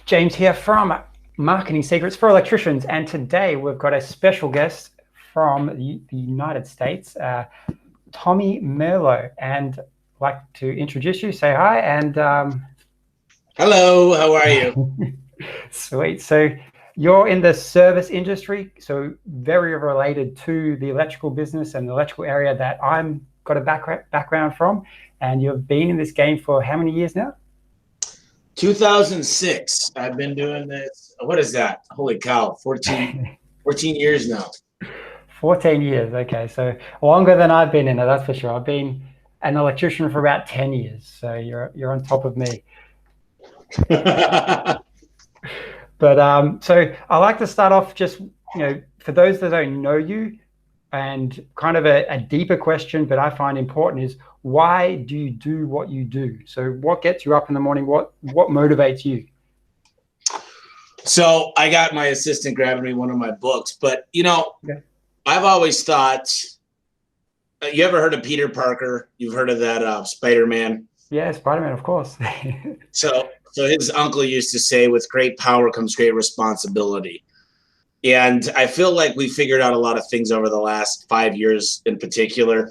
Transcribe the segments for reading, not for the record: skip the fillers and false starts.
James here from Marketing Secrets for Electricians, and today we've got a special guest from the United States, Tommy Mello, and I'd like to introduce you, say hi, and hello, how are you? Sweet. So you're in the service industry, so very related to the electrical business and the electrical area that I'm got a background from, and you've been in this game for how many years now? 2006. I've been doing this. What is that? Holy cow, 14 years now. 14 years. Okay, so longer than I've been in it, that's for sure. I've been an electrician for about 10 years, so you're on top of me. But so I like to start off just, for those that don't know you, and kind of a deeper question, but I find important, is why do you do what you do? So what gets you up in the morning? What motivates you? So I got my assistant grabbing me one of my books, but Okay. I've always thought, you ever heard of Peter Parker? You've heard of that Spider-Man? Yeah, Spider-Man, of course. So his uncle used to say, with great power comes great responsibility. And I feel like we figured out a lot of things over the last 5 years in particular.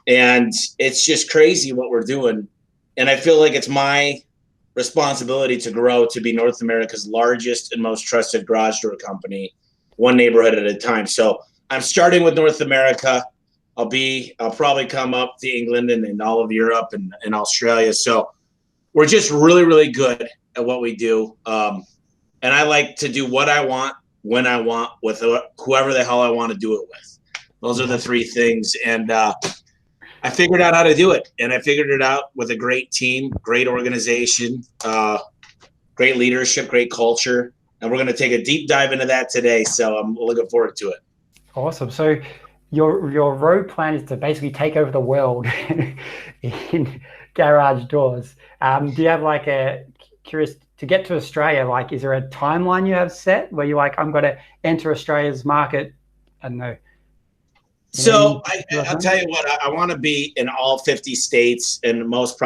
And it's just crazy what we're doing. And I feel like it's my responsibility to grow to be North America's largest and most trusted garage door company, one neighborhood at a time. So I'm starting with North America. I'll probably come up to England and in all of Europe and Australia. So we're just really, really good at what we do. And I like to do what I want, when I want, with whoever the hell I want to do it with. Those are the three things. And I figured out how to do it. And I figured it out with a great team, great organization, great leadership, great culture. And we're going to take a deep dive into that today. So I'm looking forward to it. Awesome. So your road plan is to basically take over the world in garage doors. Do you have curious to get to Australia? Like, is there a timeline you have set where you're like, I'm going to enter Australia's market? I don't know. So I'll tell you what, I want to be in all 50 states and most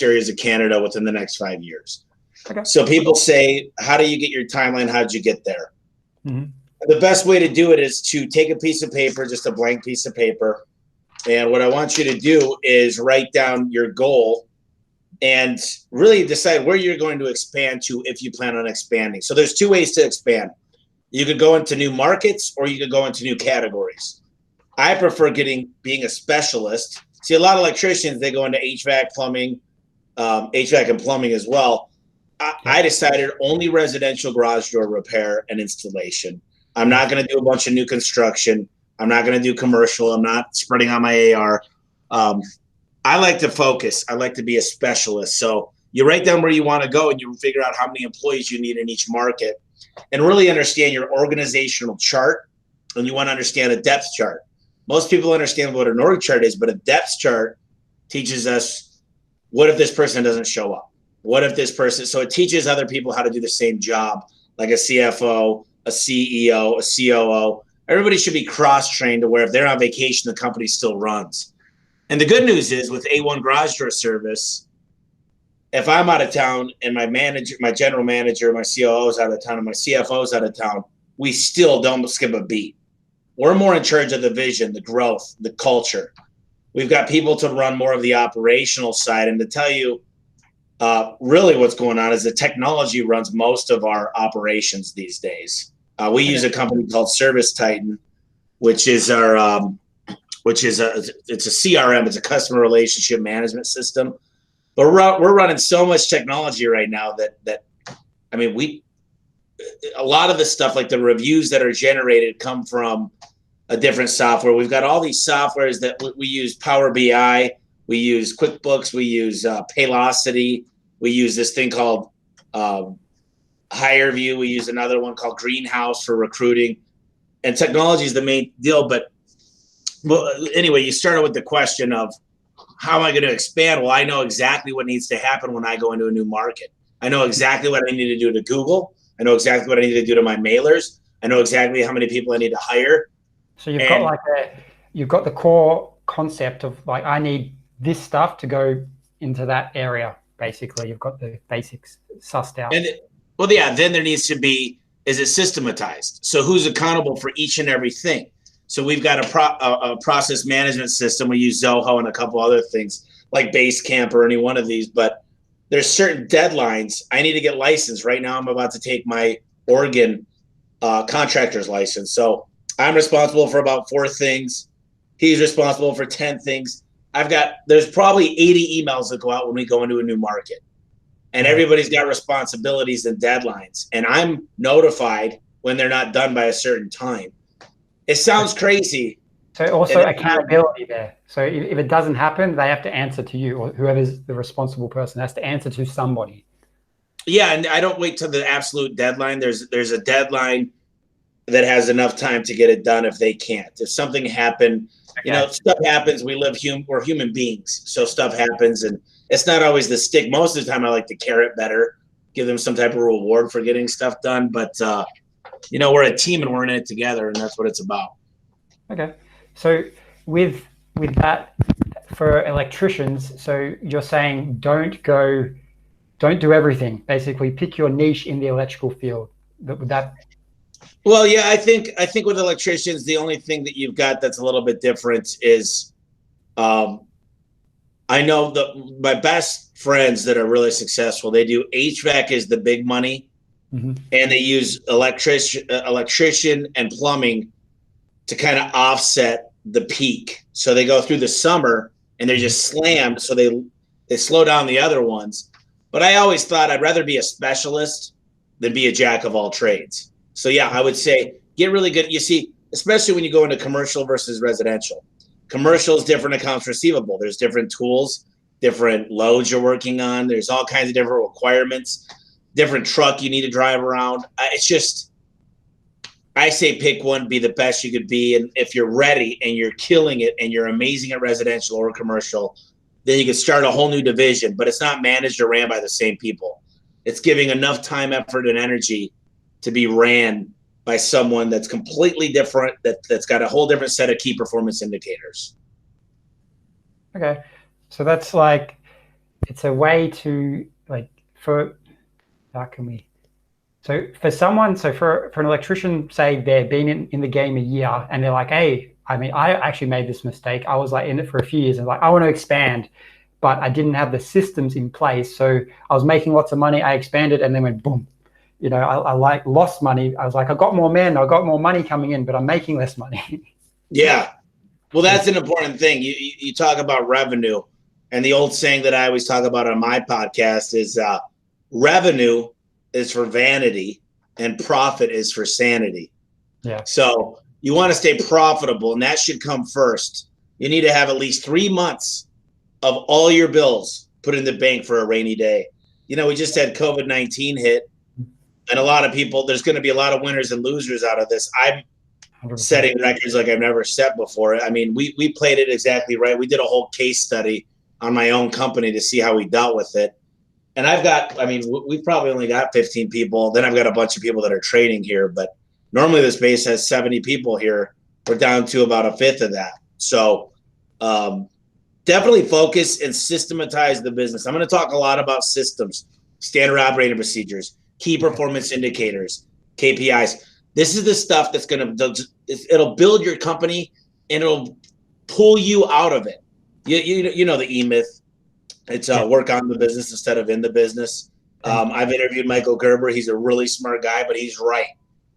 areas of Canada within the next 5 years. Okay. So people say, how do you get your timeline? How'd you get there? Mm-hmm. The best way to do it is to take a piece of paper, just a blank piece of paper. And what I want you to do is write down your goal and really decide where you're going to expand to if you plan on expanding. So there's two ways to expand. You could go into new markets or you could go into new categories. I prefer being a specialist. See, a lot of electricians, they go into HVAC, plumbing, HVAC and plumbing as well. I decided only residential garage door repair and installation. I'm not going to do a bunch of new construction. I'm not going to do commercial. I'm not spreading out my AR. I like to focus. I like to be a specialist. So you write down where you want to go and you figure out how many employees you need in each market and really understand your organizational chart. And you want to understand a depth chart. Most people understand what an org chart is, but a depth chart teaches us, what if this person doesn't show up? What if this person, so it teaches other people how to do the same job, like a CFO, a CEO, a COO. Everybody should be cross-trained to where if they're on vacation, the company still runs. And the good news is with A1 Garage Door Service, if I'm out of town and my general manager, my COO is out of town and my CFO is out of town, we still don't skip a beat. We're more in charge of the vision, the growth, the culture. We've got people to run more of the operational side. And to tell you really what's going on is the technology runs most of our operations these days. We use a company called Service Titan, which is it's a CRM, it's a customer relationship management system. But we're running so much technology right now that a lot of the stuff, like the reviews that are generated, come from a different software. We've got all these softwares that we use. Power BI, we use QuickBooks, we use Paylocity, we use this thing called HireView, we use another one called Greenhouse for recruiting. And technology is the main deal. But anyway, you started with the question of how am I going to expand? Well, I know exactly what needs to happen when I go into a new market. I know exactly what I need to do to Google. I know exactly what I need to do to my mailers. I know exactly how many people I need to hire. So you've got the core concept of like, I need this stuff to go into that area. Basically, you've got the basics sussed out. Well, yeah, then there needs to be, is it systematized? So who's accountable for each and everything? So we've got a process management system. We use Zoho and a couple other things like Basecamp or any one of these, but there's certain deadlines. I need to get licensed. Right now I'm about to take my Oregon contractor's license. So I'm responsible for about 4 things. He's responsible for 10 things. There's probably 80 emails that go out when we go into a new market. And everybody's got responsibilities and deadlines. And I'm notified when they're not done by a certain time. It sounds crazy. So also accountability there. So if it doesn't happen, they have to answer to you, or whoever's the responsible person has to answer to somebody. Yeah, and I don't wait till the absolute deadline. There's a deadline that has enough time to get it done if they can't. If something happened, stuff happens. We're human beings, so stuff happens, and it's not always the stick. Most of the time, I like the carrot better, give them some type of reward for getting stuff done. But we're a team and we're in it together, and that's what it's about. Okay, so with that for electricians, so you're saying don't do everything. Basically, pick your niche in the electrical field. Would that? Well, yeah, I think with electricians, the only thing that you've got that's a little bit different is, I know my best friends that are really successful, they do HVAC is the big money, and they use electrician and plumbing to kind of offset the peak. So they go through the summer and they're just slammed, so they slow down the other ones. But I always thought I'd rather be a specialist than be a jack of all trades. So yeah, I would say get really good. You see, especially when you go into commercial versus residential. Commercial is different accounts receivable. There's different tools, different loads you're working on. There's all kinds of different requirements, different truck you need to drive around. It's just, I say pick one, be the best you could be. And if you're ready and you're killing it and you're amazing at residential or commercial, then you can start a whole new division, but it's not managed or ran by the same people. It's giving enough time, effort, and energy to be ran by someone that's completely different, that's got a whole different set of key performance indicators. Okay. So that's like, it's a way to so for an electrician, say they've been in the game a year and they're like, hey, I actually made this mistake. I was in it for a few years and I want to expand, but I didn't have the systems in place. So I was making lots of money. I expanded and then went boom. I lost money. I was like, I got more money coming in, but I'm making less money. Yeah. Well, that's an important thing. You talk about revenue, and the old saying that I always talk about on my podcast is revenue is for vanity and profit is for sanity. Yeah. So you want to stay profitable, and that should come first. You need to have at least 3 months of all your bills put in the bank for a rainy day. We just had COVID-19 hit. And a lot of people, there's going to be a lot of winners and losers out of this. I'm 100%. Setting records like I've never set before. I mean, we played it exactly right. We did a whole case study on my own company to see how we dealt with it. And we've probably only got 15 people. Then I've got a bunch of people that are trading here. But normally this base has 70 people here. We're down to about a fifth of that. So definitely focus and systematize the business. I'm going to talk a lot about systems, standard operating procedures, key performance indicators, KPIs. This is the stuff that's it'll build your company and it'll pull you out of it. You know the E-Myth. It's work on the business instead of in the business. I've interviewed Michael Gerber. He's a really smart guy, but he's right.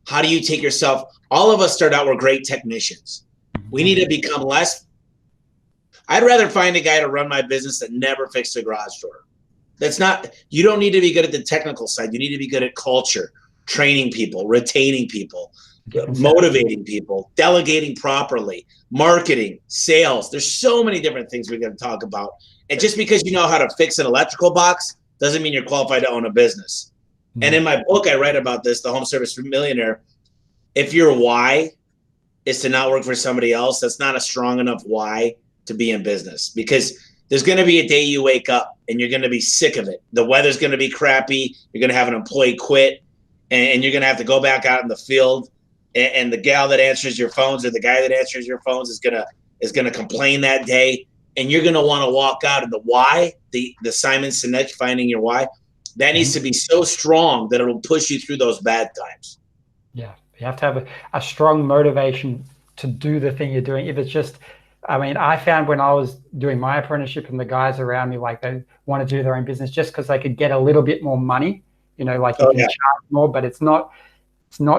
How do you take yourself? All of us start out, we're great technicians. We need to become less. I'd rather find a guy to run my business that never fixed a garage door. You don't need to be good at the technical side. You need to be good at culture, training people, retaining people, motivating people, delegating properly, marketing, sales. There's so many different things we're going to talk about. And just because you know how to fix an electrical box doesn't mean you're qualified to own a business. Mm-hmm. And in my book, I write about this, The Home Service Millionaire. If your why is to not work for somebody else, that's not a strong enough why to be in business, because there's going to be a day you wake up and you're going to be sick of it. The weather's going to be crappy. You're going to have an employee quit, and you're going to have to go back out in the field. And the gal that answers your phones or the guy that answers your phones is going to complain that day. And you're going to want to walk out. And the why, the Simon Sinek, finding your why, That needs to be so strong that it'll push you through those bad times. Yeah, you have to have a strong motivation to do the thing you're doing. If it's just, I mean, I found when I was doing my apprenticeship and the guys around me, like they want to do their own business just because they could get a little bit more money, like you Oh can yeah, charge more, but it's not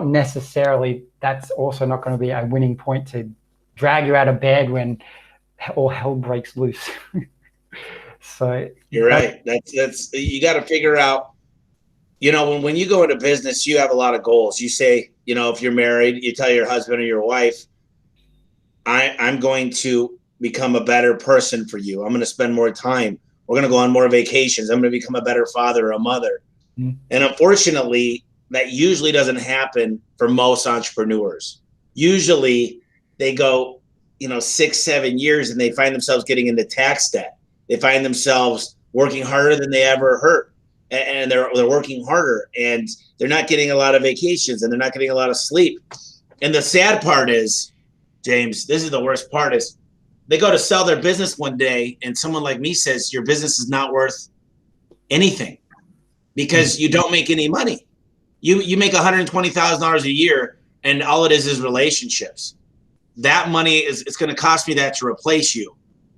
necessarily, that's also not going to be a winning point to drag you out of bed when all hell breaks loose. So you're right. That's you got to figure out. When you go into business, you have a lot of goals. You say, if you're married, you tell your husband or your wife, I'm going to become a better person for you. I'm going to spend more time. We're going to go on more vacations. I'm going to become a better father or a mother. mm, And unfortunately, that usually doesn't happen for most entrepreneurs. Usually they go, 6, 7 years and they find themselves getting into tax debt. They find themselves working harder than they ever hurt. And they're working harder and they're not getting a lot of vacations and they're not getting a lot of sleep. And the sad part is, James, this is the worst part, is they go to sell their business one day and someone like me says, your business is not worth anything because you don't make any money. You make $120,000 a year and all it is relationships. That money it's going to cost me that to replace you.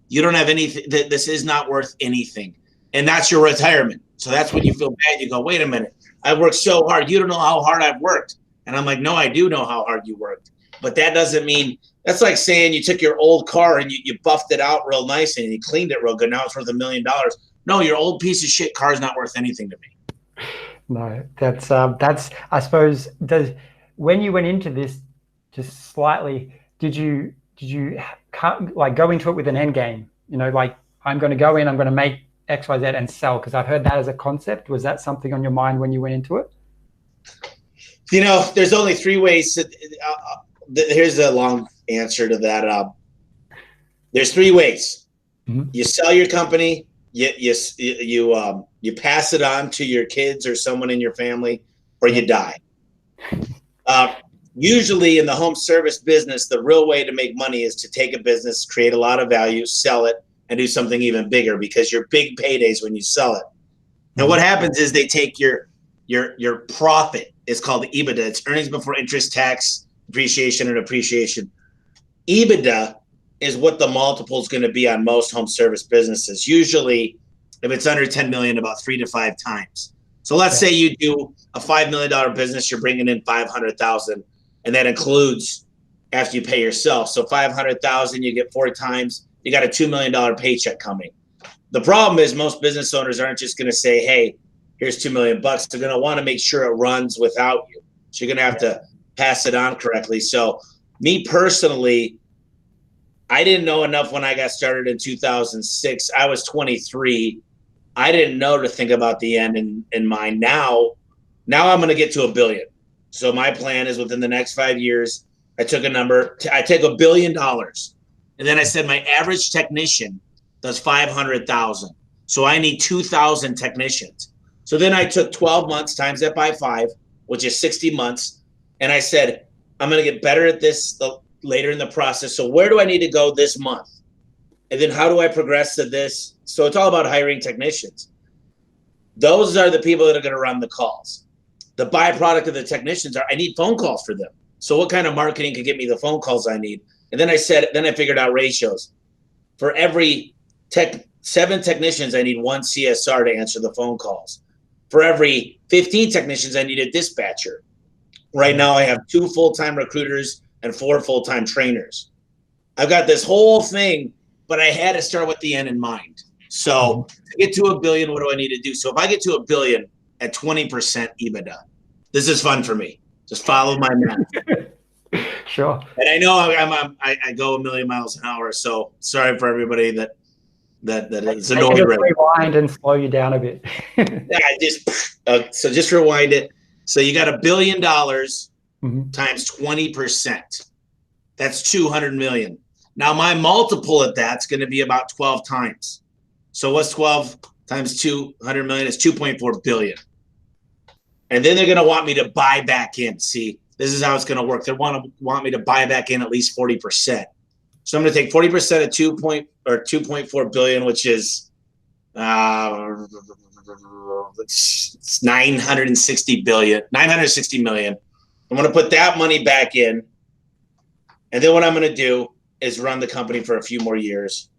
You don't have anything. This is not worth anything. And that's your retirement. So that's when you feel bad. You go, wait a minute. I worked so hard. You don't know how hard I've worked. And I'm like, no, I do know how hard you worked. But that doesn't mean, that's like saying you took your old car and you buffed it out real nice and you cleaned it real good. Now it's worth $1 million. No, your old piece of shit car is not worth anything to me. no, that's I suppose, when you went into this, just slightly, did you like go into it with an end game? Like, I'm going to go in, I'm going to make XYZ and sell, because I've heard that as a concept. Was that something on your mind when you went into it? There's only 3 ways. Here's a long answer to that. There's 3 ways. Mm-hmm. You sell your company, you pass it on to your kids or someone in your family, or you die. Usually in the home service business, the real way to make money is to take a business, create a lot of value, sell it, and do something even bigger, because your big paydays when you sell it. And what happens is they take your profit. It's called EBITDA. It's earnings before interest, tax, depreciation, and appreciation. EBITDA is what the multiple is going to be on most home service businesses. Usually, if it's under 10 million, about 3 to 5 times. So let's say you do a $5 million business, you're bringing in 500,000, and that includes after you pay yourself. So 500,000, you get 4 times. You got a $2 million paycheck coming. The problem is most business owners aren't just going to say, hey, here's $2 million. They're going to want to make sure it runs without you. So you're going to have to pass it on correctly. So me personally, I didn't know enough when I got started in 2006. I was 23. I didn't know to think about the end in mind. Now I'm going to get to $1 billion. So my plan is within the next 5 years, I took a number. I take $1 billion. And then I said my average technician does 500,000. So I need 2,000 technicians. So then I took 12 months times that by 5, which is 60 months. And I said, I'm going to get better at this later in the process. So where do I need to go this month? And then how do I progress to this? So it's all about hiring technicians. Those are the people that are going to run the calls. The byproduct of the technicians are I need phone calls for them. So what kind of marketing could get me the phone calls I need? And then I figured out ratios. For every 7 technicians, I need 1 CSR to answer the phone calls. For every 15 technicians, I need a dispatcher. Right now, I have 2 full-time recruiters and 4 full-time trainers. I've got this whole thing, but I had to start with the end in mind. So to get to $1 billion, what do I need to do? So if I get to $1 billion at 20% EBITDA, this is fun for me. Just follow my math. Sure. And I know I go 1,000,000 miles an hour. So sorry for everybody that is annoyed. Rewind and slow you down a bit. So just rewind it. So you got $1 billion times 20%. That's 200 million. Now my multiple at that's going to be about 12 times. So what's 12 times 200 million? It's 2.4 billion. And then they're going to want me to buy back in. See, this is how it's going to work. They want me to buy back in at least 40%. So I'm going to take 40% of 2.4 billion, which is it's 960 million. I'm going to put that money back in. And then what I'm going to do is run the company for a few more years.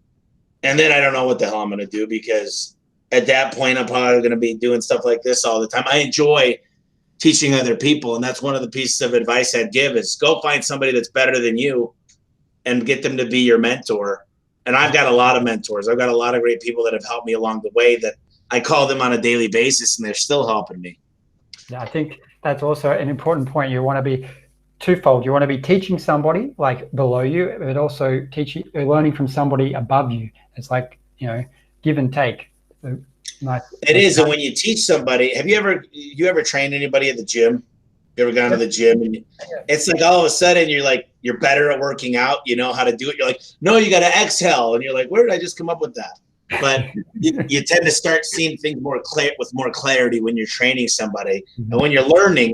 And then I don't know what the hell I'm going to do, because at that point, I'm probably going to be doing stuff like this all the time. I enjoy teaching other people. And that's one of the pieces of advice I'd give is go find somebody that's better than you and get them to be your mentor. And I've got a lot of mentors. I've got a lot of great people that have helped me along the way that I call them on a daily basis, and they're still helping me. Yeah, I think that's also an important point. You want to be twofold. You want to be teaching somebody like below you, but also learning from somebody above you. It's like, give and take. So, nice. It is. And when you teach somebody, have you ever trained anybody at the gym? You ever gone to the gym? And it's like all of a sudden you're better at working out. You know how to do it. You're like, no, you got to exhale. And you're like, where did I just come up with that? But you tend to start seeing things with more clarity when you're training somebody. Mm-hmm. And when you're learning,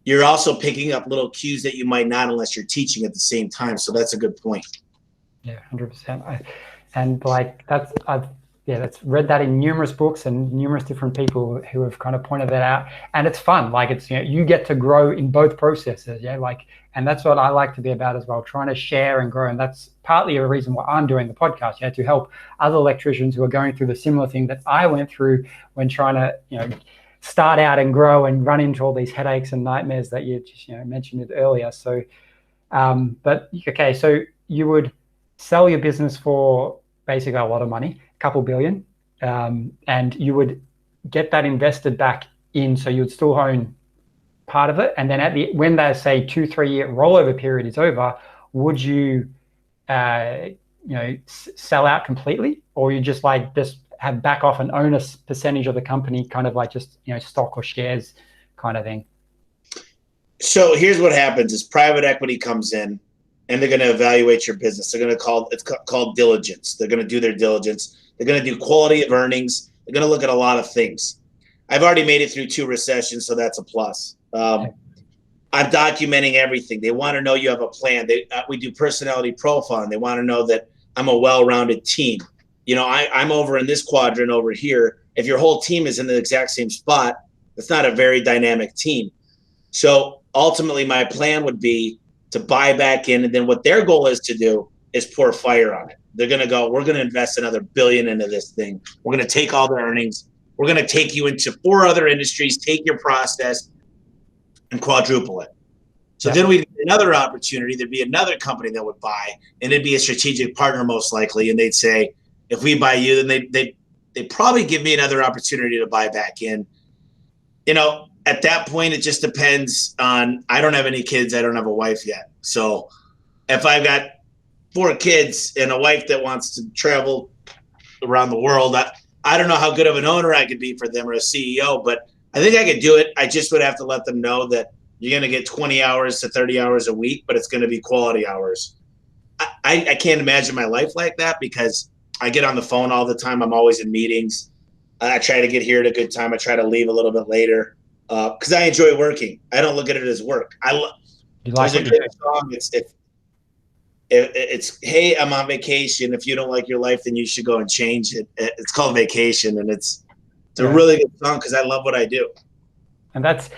you're also picking up little cues that you might not unless you're teaching at the same time. So that's a good point. Yeah, 100%. And like that's read that in numerous books and numerous different people who have kind of pointed that out. And it's fun. Like it's, you get to grow in both processes. Yeah. And that's what I like to be about as well, trying to share and grow. And that's partly a reason why I'm doing the podcast, to help other electricians who are going through the similar thing that I went through when trying to, start out and grow and run into all these headaches and nightmares that you just, mentioned it earlier. So, but okay. So you would sell your business for basically a lot of money, a couple billion, and you would get that invested back in, so you would still own part of it. And then when they say 2-3 year rollover period is over, would you, sell out completely, or you just have back off and own a percentage of the company, kind of like just, stock or shares kind of thing? So here's what happens is private equity comes in and they're going to evaluate your business. They're going to it's called diligence. They're going to do their diligence. They're going to do quality of earnings. They're going to look at a lot of things. I've already made it through 2 recessions, so that's a plus. I'm documenting everything. They want to know you have a plan. We do personality profiling. They want to know that I'm a well-rounded team. I'm over in this quadrant over here. If your whole team is in the exact same spot, it's not a very dynamic team. So ultimately, my plan would be to buy back in, and then what their goal is to do is pour fire on it. They're going to go, we're going to invest another $1 billion into this thing. We're going to take all the earnings. We're going to take you into 4 other industries, take your process, and quadruple it. So then we get another opportunity. There'd be another company that would buy, and it'd be a strategic partner most likely. And they'd say, if we buy you, then they'd probably give me another opportunity to buy back in. At that point, it just depends on, I don't have any kids. I don't have a wife yet. So if I've got 4 kids and a wife that wants to travel around the world, I don't know how good of an owner I could be for them or a CEO, but I think I could do it. I just would have to let them know that you're going to get 20 hours to 30 hours a week, but it's going to be quality hours. I can't imagine my life like that, because I get on the phone all the time. I'm always in meetings. I try to get here at a good time. I try to leave a little bit later because I enjoy working. I don't look at it as work. There's a great song. It's hey, I'm on vacation. If you don't like your life, then you should go and change it. It's called Vacation, and it's a really good song because I love what I do. And that's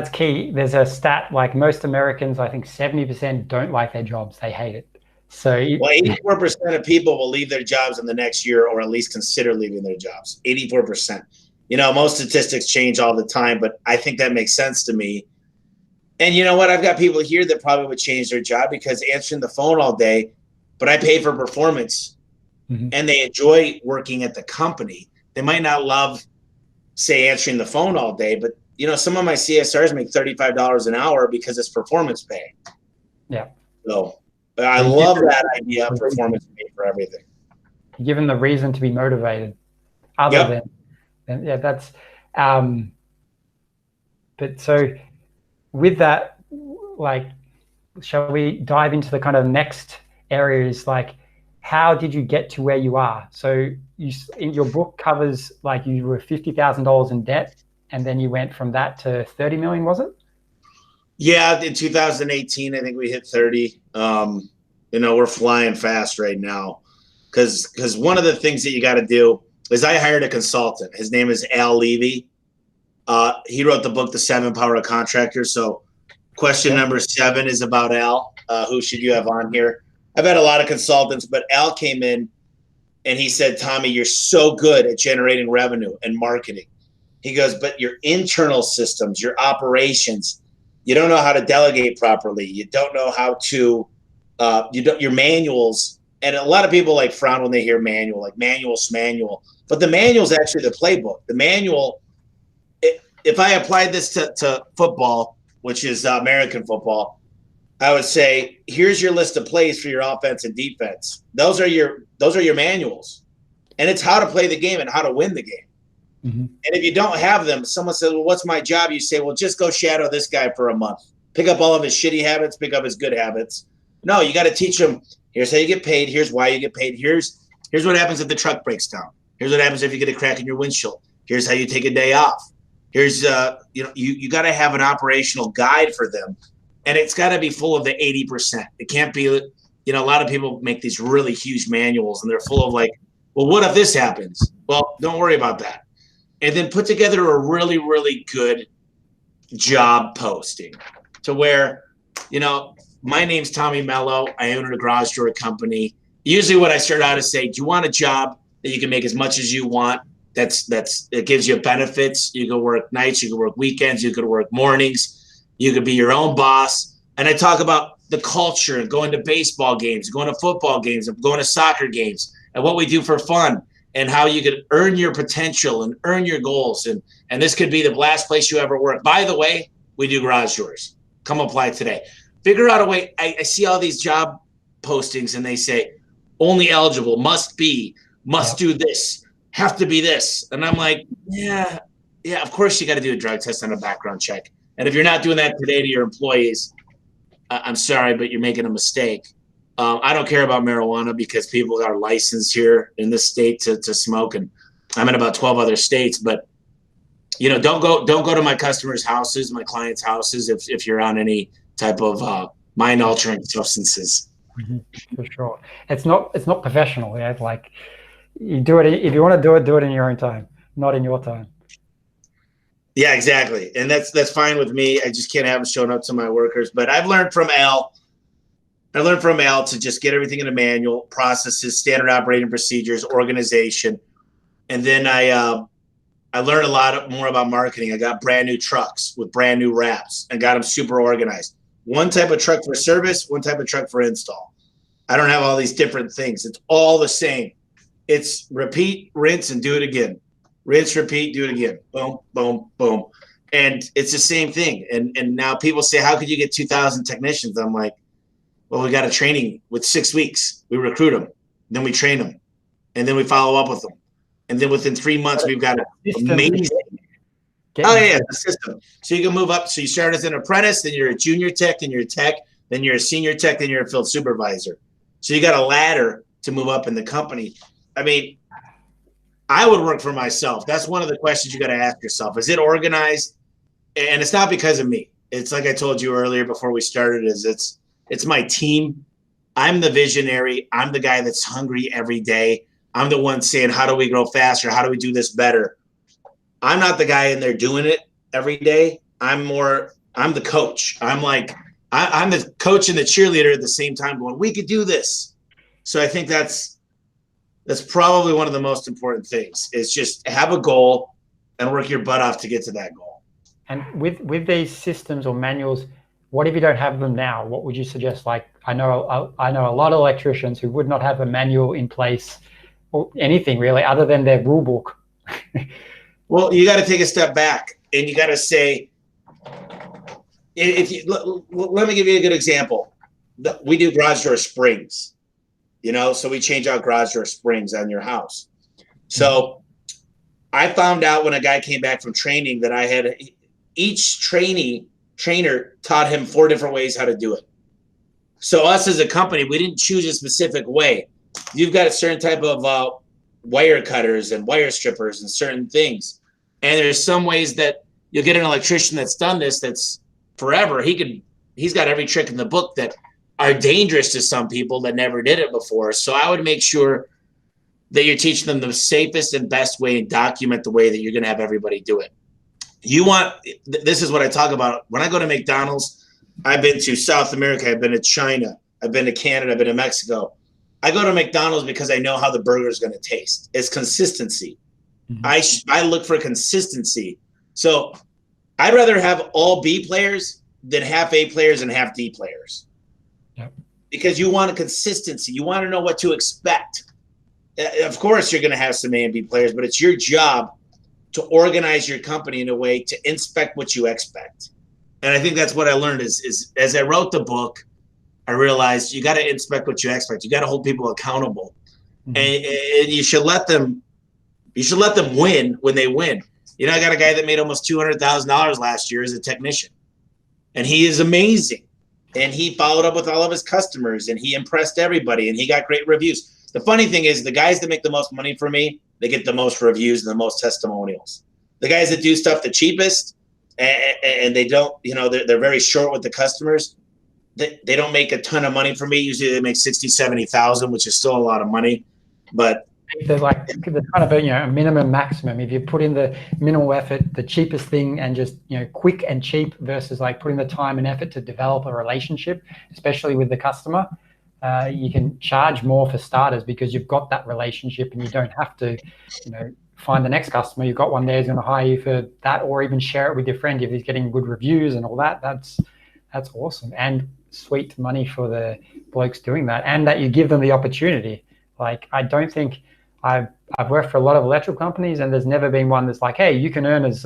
key. There's a stat, like most Americans, I think 70% don't like their jobs. They hate it. So 84% of people will leave their jobs in the next year, or at least consider leaving their jobs. 84%. Most statistics change all the time, but I think that makes sense to me. And you know what? I've got people here that probably would change their job because answering the phone all day, but I pay for performance, and they enjoy working at the company. They might not love, say, answering the phone all day, but some of my CSRs make $35 an hour because it's performance pay. Yeah. So I love that idea of performance pay for everything. Given the reason to be motivated, other than that's. But so with that, shall we dive into the kind of next areas? Like, how did you get to where you are? So in your book covers you were $50,000 in debt, and then you went from that to 30 million, was it? Yeah, in 2018, I think we hit 30. We're flying fast right now because one of the things that you got to do is I hired a consultant. His name is Al Levy. He wrote the book, The 7 Power of Contractors. So question number 7 is about Al. Who should you have on here? I've had a lot of consultants, but Al came in and he said, Tommy, you're so good at generating revenue and marketing. He goes, but your internal systems, your operations, you don't know how to delegate properly. You don't know how to, your manuals. And a lot of people like frown when they hear manual, like manual. But the manual is actually the playbook. The manual, if I applied this to football, which is American football, I would say, here's your list of plays for your offense and defense. Those are your manuals. And it's how to play the game and how to win the game. Mm-hmm. And if you don't have them, someone says, well, what's my job? You say, well, just go shadow this guy for a month. Pick up all of his shitty habits, pick up his good habits. No, you got to teach them, here's how you get paid, here's why you get paid, here's what happens if the truck breaks down. Here's what happens if you get a crack in your windshield. Here's how you take a day off. Here's you got to have an operational guide for them. And it's got to be full of the 80%. It can't be, a lot of people make these really huge manuals and they're full of like, well, what if this happens? Well, don't worry about that. And then put together a really, really good job posting to where, my name's Tommy Mello. I own a garage door company. Usually what I start out is say, do you want a job that you can make as much as you want? It gives you benefits. You can work nights, you can work weekends, you can work mornings. You could be your own boss. And I talk about the culture and going to baseball games, going to football games, and going to soccer games, and what we do for fun, and how you could earn your potential and earn your goals. And this could be the last place you ever work. By the way, we do garage doors. Come apply today. Figure out a way. I see all these job postings and they say, only eligible, must be, must do this, have to be this. And I'm like, yeah, of course you got to do a drug test and a background check. And if you're not doing that today to your employees, I'm sorry, but you're making a mistake. I don't care about marijuana because people are licensed here in this state to smoke, and I'm in about 12 other states. But don't go to my customers' houses, my clients' houses, if you're on any type of mind-altering substances. Mm-hmm. For sure, it's not professional. Yeah, like you do it if you want to do it in your own time, not in your time. Yeah, exactly. And that's fine with me. I just can't have them showing up to my workers. But I've learned from Al. To just get everything in a manual, processes, standard operating procedures, organization. And then I learned a lot more about marketing. I got brand new trucks with brand new wraps and got them super organized. One type of truck for service, one type of truck for install. I don't have all these different things. It's all the same. It's repeat, rinse, and do it again. Rinse, repeat, do it again. Boom, boom, boom. And it's the same thing. And now people say, how could you get 2,000 technicians? I'm like, well, we got a training with 6 weeks. We recruit them. Then we train them. And then we follow up with them. And then within 3 months, we've got an amazing. The system. So you can move up. So you start as an apprentice, then you're a junior tech, then you're a tech, then you're a senior tech, then you're a field supervisor. So you got a ladder to move up in the company. I mean, I would work for myself. That's one of the questions you got to ask yourself. Is it organized? And it's not because of me. It's like I told you earlier before we started, it's my team. I'm the visionary. I'm the guy that's hungry every day. I'm the one saying, how do we grow faster? How do we do this better? I'm not the guy in there doing it every day. I'm the coach. I'm the coach and the cheerleader at the same time going, we could do this. So I think that's probably one of the most important things is just have a goal and work your butt off to get to that goal. And with these systems or manuals, what if you don't have them now? What would you suggest? Like I know a lot of electricians who would not have a manual in place or anything really other than their rule book. Well, you got to take a step back and you got to say, let me give you a good example. We do garage door springs, so we change out garage door springs on your house. So I found out when a guy came back from training that I had each trainer taught him 4 different ways how to do it. So us as a company, we didn't choose a specific way. You've got a certain type of wire cutters and wire strippers and certain things. And there's some ways that you'll get an electrician that's done this that's forever. He's got every trick in the book that are dangerous to some people that never did it before. So I would make sure that you're teaching them the safest and best way and document the way that you're going to have everybody do it. This is what I talk about. When I go to McDonald's, I've been to South America, I've been to China, I've been to Canada, I've been to Mexico. I go to McDonald's because I know how the burger is going to taste. It's consistency. Mm-hmm. I look for consistency. So I'd rather have all B players than half A players and half D players. Yep. Because you want a consistency. You want to know what to expect. Of course, you're going to have some A and B players, but it's your job to organize your company in a way to inspect what you expect. And I think that's what I learned is as I wrote the book, I realized you got to inspect what you expect. You got to hold people accountable, mm-hmm. and you should let them win when they win. You know, I got a guy that made almost $200,000 last year as a technician, and he is amazing. And he followed up with all of his customers, and he impressed everybody, and he got great reviews. The funny thing is, the guys that make the most money for me, they get the most reviews and the most testimonials. The guys that do stuff the cheapest, and they don't, you know, they're very short with the customers. They don't make a ton of money for me. Usually they make 60, 70,000, which is still a lot of money. But they're like the kind of a minimum maximum. If you put in the minimal effort, the cheapest thing, and just quick and cheap versus like putting the time and effort to develop a relationship, especially with the customer, you can charge more for starters because you've got that relationship and you don't have to, find the next customer. You've got one there who's going to hire you for that, or even share it with your friend if he's getting good reviews and all that. That's awesome, and sweet money for the blokes doing that, and that you give them the opportunity. Like, I don't think I've worked for a lot of electrical companies, and there's never been one that's like, hey, you can earn as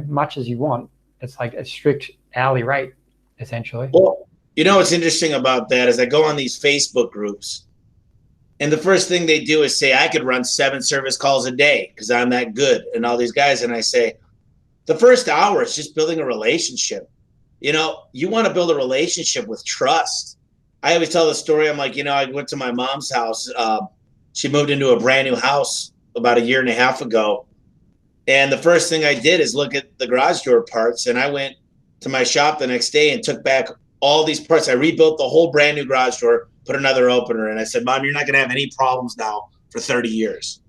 much as you want. It's like a strict hourly rate, essentially. Well, what's interesting about that is I go on these Facebook groups, and the first thing they do is say I could run 7 service calls a day because I'm that good, and all these guys. And I say, the first hour is just building a relationship. You want to build a relationship with trust. I always tell the story. I'm like, I went to my mom's house. She moved into a brand new house about 1.5 years ago. And the first thing I did is look at the garage door parts. And I went to my shop the next day and took back all these parts. I rebuilt the whole brand new garage door, put another opener. And I said, Mom, you're not going to have any problems now for 30 years.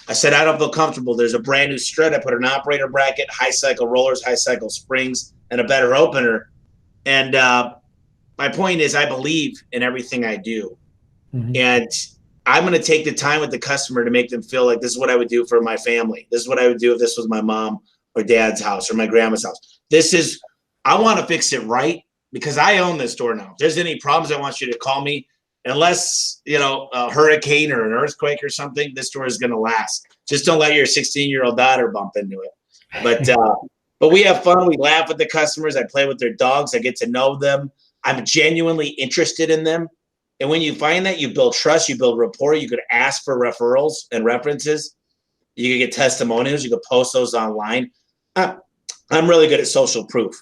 I said, I don't feel comfortable. There's a brand new strut. I put an operator bracket, high cycle rollers, high cycle springs, and a better opener. And my point is, I believe in everything I do. Mm-hmm. And I'm going to take the time with the customer to make them feel like this is what I would do for my family. This is what I would do if this was my mom or dad's house or my grandma's house. I want to fix it right because I own this store now. If there's any problems, I want you to call me. Unless, a hurricane or an earthquake or something, this store is going to last. Just don't let your 16-year-old daughter bump into it. But we have fun. We laugh with the customers. I play with their dogs. I get to know them. I'm genuinely interested in them. And when you find that, you build trust, you build rapport. You could ask for referrals and references. You could get testimonials. You could post those online. I'm really good at social proof.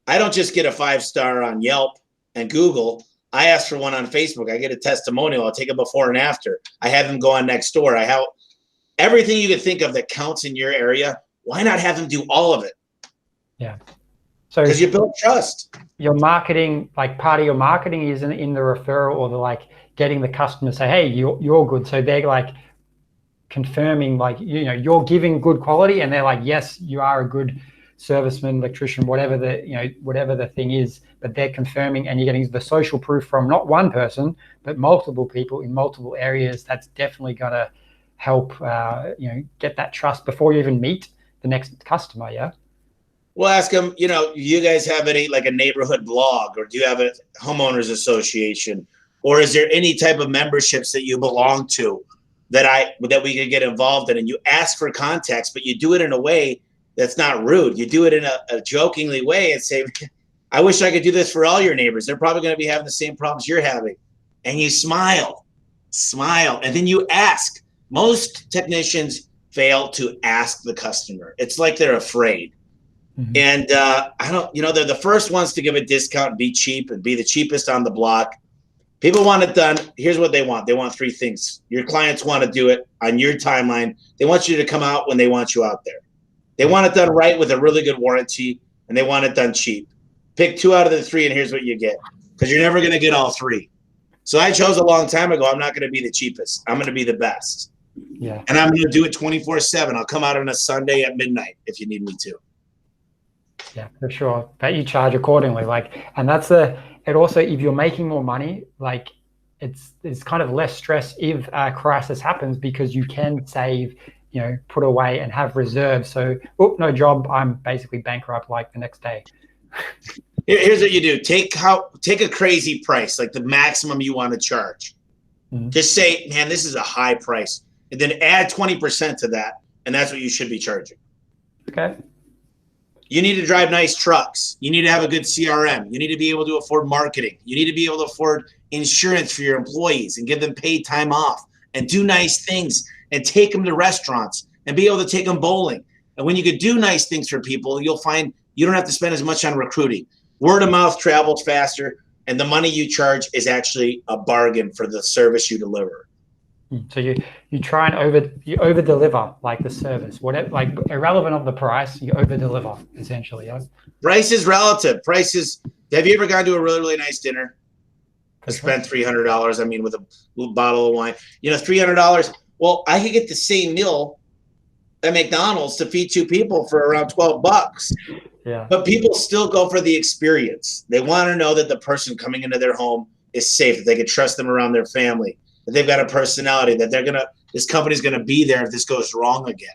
I don't just get a 5-star on Yelp and Google. I ask for one on Facebook. I get a testimonial. I'll take a before and after. I have them go on Nextdoor. I have everything you can think of that counts in your area. Why not have them do all of it? Yeah. So because you build trust. Your marketing, like part of your marketing is in the referral or the like getting the customer to say, hey, you're good. So they're like confirming like, you're giving good quality, and they're like, yes, you are a good serviceman, electrician, whatever the thing is, but they're confirming, and you're getting the social proof from not one person, but multiple people in multiple areas. That's definitely going to help, get that trust before you even meet the next customer. Yeah. We'll ask them, you guys have any, like a neighborhood blog, or do you have a homeowners association, or is there any type of memberships that you belong to that we could get involved in? And you ask for contacts, but you do it in a way that's not rude. You do it in a jokingly way and say, I wish I could do this for all your neighbors. They're probably going to be having the same problems you're having. And you smile, and then you ask. Most technicians fail to ask the customer. It's like they're afraid. Mm-hmm. And they're the first ones to give a discount and be cheap and be the cheapest on the block. People want it done. Here's what they want. They want 3 things. Your clients want to do it on your timeline. They want you to come out when they want you out there. They want it done right with a really good warranty, and they want it done cheap. Pick 2 out of the 3, and here's what you get, because you're never going to get all 3. So I chose a long time ago, I'm not going to be the cheapest. I'm going to be the best. Yeah. And I'm going to do it 24/7. I'll come out on a Sunday at midnight if you need me to. Yeah, for sure. But you charge accordingly. Like, and that's it also, if you're making more money, like it's kind of less stress if a crisis happens because you can save, put away and have reserves. So, oh, no job, I'm basically bankrupt like the next day. Here's what you do. Take a crazy price, like the maximum you want to charge. Mm-hmm. Just say, man, this is a high price. And then add 20% to that. And that's what you should be charging. Okay. You need to drive nice trucks. You need to have a good CRM. You need to be able to afford marketing. You need to be able to afford insurance for your employees and give them paid time off and do nice things and take them to restaurants and be able to take them bowling. And when you could do nice things for people, you'll find you don't have to spend as much on recruiting. Word of mouth travels faster, and the money you charge is actually a bargain for the service you deliver. So you try and over deliver like the service, whatever, like irrelevant of the price, you over deliver essentially. Yeah? Price is relative. Have you ever gone to a really, really nice dinner? Spent $300. I mean, with a little bottle of wine, $300. Well, I could get the same meal at McDonald's to feed two people for around $12. Yeah. But people still go for the experience. They want to know that the person coming into their home is safe, that they can trust them around their family, that they've got a personality, that this company's gonna be there if this goes wrong again.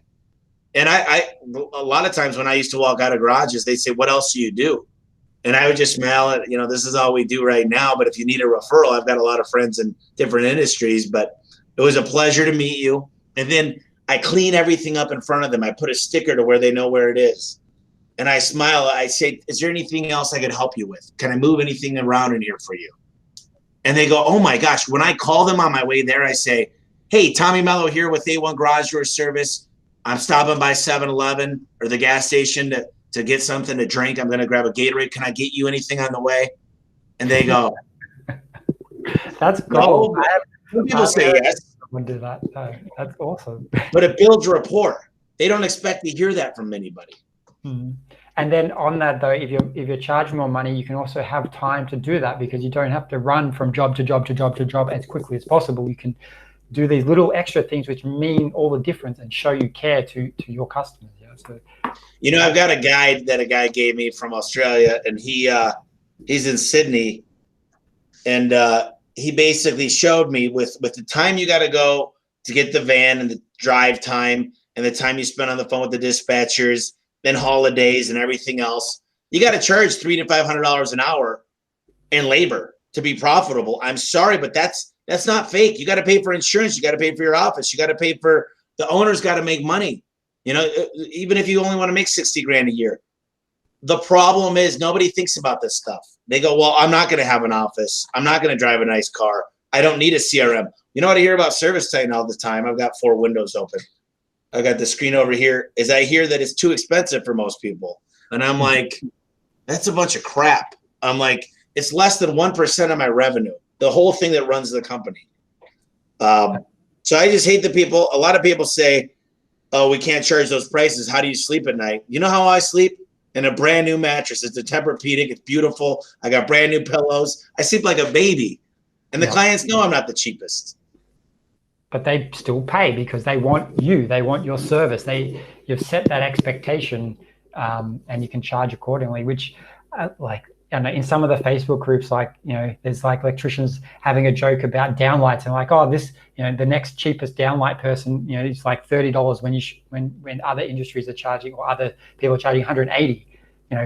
And a lot of times when I used to walk out of garages, they say, "What else do you do?" And I would just smile at, this is all we do right now. But if you need a referral, I've got a lot of friends in different industries. But it was a pleasure to meet you. And then I clean everything up in front of them. I put a sticker to where they know where it is. And I smile. I say, "Is there anything else I could help you with? Can I move anything around in here for you?" And they go, "Oh my gosh." When I call them on my way there, I say, "Hey, Tommy Mello here with A1 Garage Door Service. I'm stopping by 7-Eleven or the gas station to get something to drink. I'm going to grab a Gatorade. Can I get you anything on the way?" And they go, "That's cool." No, people say yes. Someone do that. That's awesome. But it builds rapport. They don't expect to hear that from anybody. Mm-hmm. And then on that though, if you're charging more money, you can also have time to do that because you don't have to run from job to job to job to job as quickly as possible. You can do these little extra things which mean all the difference and show you care to your customers. Yeah. So, I've got a guide that a guy gave me from Australia, and he's in Sydney, and he basically showed me with the time you got to go to get the van and the drive time and the time you spend on the phone with the dispatchers, then holidays and everything else, you got to charge $300 to $500 an hour in labor to be profitable. I'm sorry, but that's not fake. You got to pay for insurance. You got to pay for your office. You got to pay for the owner's got to make money. Even if you only want to make 60 grand a year. The problem is nobody thinks about this stuff. They go, "Well, I'm not going to have an office. I'm not going to drive a nice car. I don't need a CRM." You know what I hear about ServiceTitan all the time? I've got 4 windows open. I got the screen over here. Is I hear that it's too expensive for most people. And I'm like, that's a bunch of crap. I'm like, it's less than 1% of my revenue, the whole thing that runs the company. So I just hate the people. A lot of people say, "Oh, we can't charge those prices. How do you sleep at night?" You know how I sleep? In a brand new mattress. It's a Tempur-Pedic. It's beautiful. I got brand new pillows. I sleep like a baby. And the clients know I'm not the cheapest. But they still pay because they want you. They want your service. You've set that expectation, and you can charge accordingly. Which, in some of the Facebook groups, there's like electricians having a joke about downlights and like, "Oh, this, the next cheapest downlight person, it's like $30 when other industries are charging or other people are charging 180.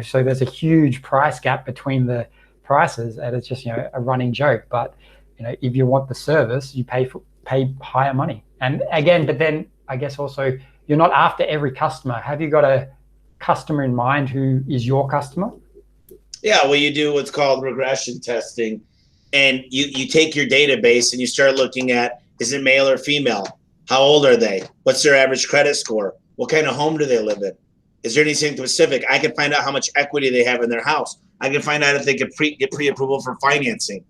So there's a huge price gap between the prices, and it's just a running joke. But if you want the service, you pay higher money. And again, but then I guess also you're not after every customer. Have you got a customer in mind who is your customer? Yeah, well, you do what's called regression testing, and you take your database and you start looking at, is it male or female? How old are they? What's their average credit score? What kind of home do they live in? Is there anything specific? I can find out how much equity they have in their house. I can find out if they could get pre-approval for financing.